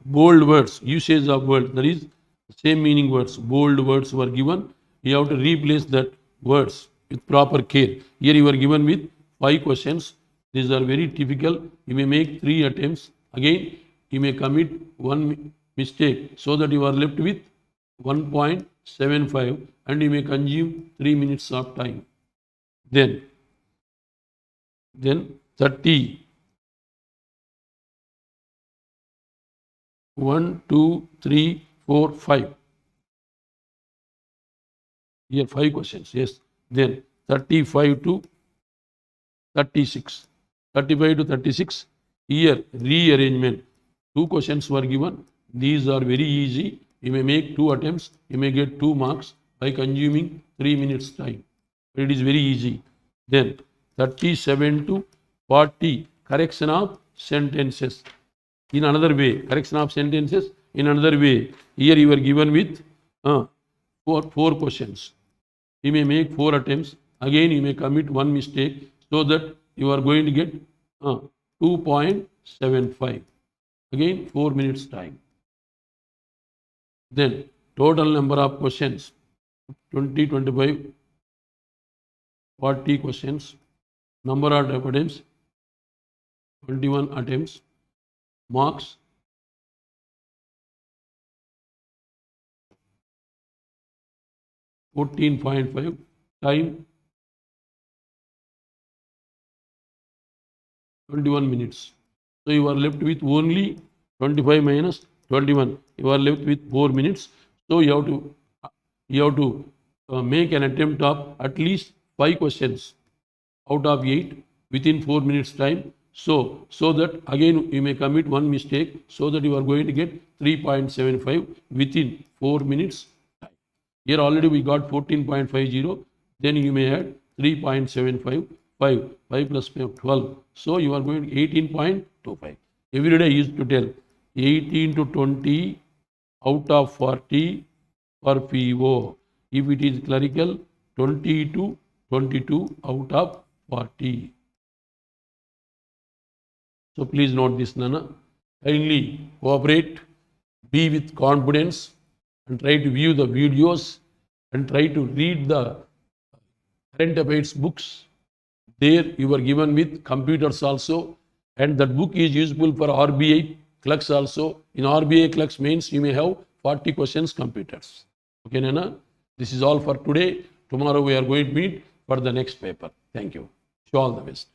bold words, usage of words. That is same meaning words. Bold words were given. You have to replace that words with proper care. Here you are given with 5 questions. These are very typical. You may make 3 attempts. Again, you may commit 1 mistake, so that you are left with 1.75, and you may consume 3 minutes of time. Then 30. 1, 2, 3, 4, 5. Here 5 questions. Yes. Then 35 to 36. 35 to 36. Here rearrangement. 2 questions were given. These are very easy. You may make 2 attempts. You may get 2 marks by consuming 3 minutes time. But it is very easy. Then 37 to 40. Correction of sentences. In another way, correction of sentences in another way. Here you are given with 4 questions. You may make 4 attempts. Again, you may commit 1 mistake, so that you are going to get 2.75. Again, 4 minutes time. Then total number of questions 20, 25, 40 questions. Number of attempts 21 attempts. Marks 14.5. Time 21 minutes. So you are left with only 25 minus 21. You are left with 4 minutes. So you have to make an attempt of at least 5 questions out of 8 within 4 minutes time. So that again you may commit 1 mistake, so that you are going to get 3.75 within 4 minutes time. Here already we got 14.50. Then you may add 3.75. 5 plus 12. So you are going to 18.25. Every day I used to tell 18 to 20 out of 40 for PO. If it is clerical, 20 to 22 out of 40. So please note this, Nana. Kindly cooperate, be with confidence, and try to view the videos and try to read the current affairs books. There you are given with computers also, and that book is useful for RBI clerks also. In RBI clerks means you may have 40 questions computers. Okay, Nana? This is all for today. Tomorrow we are going to meet for the next paper. Thank you. Wish you all the best.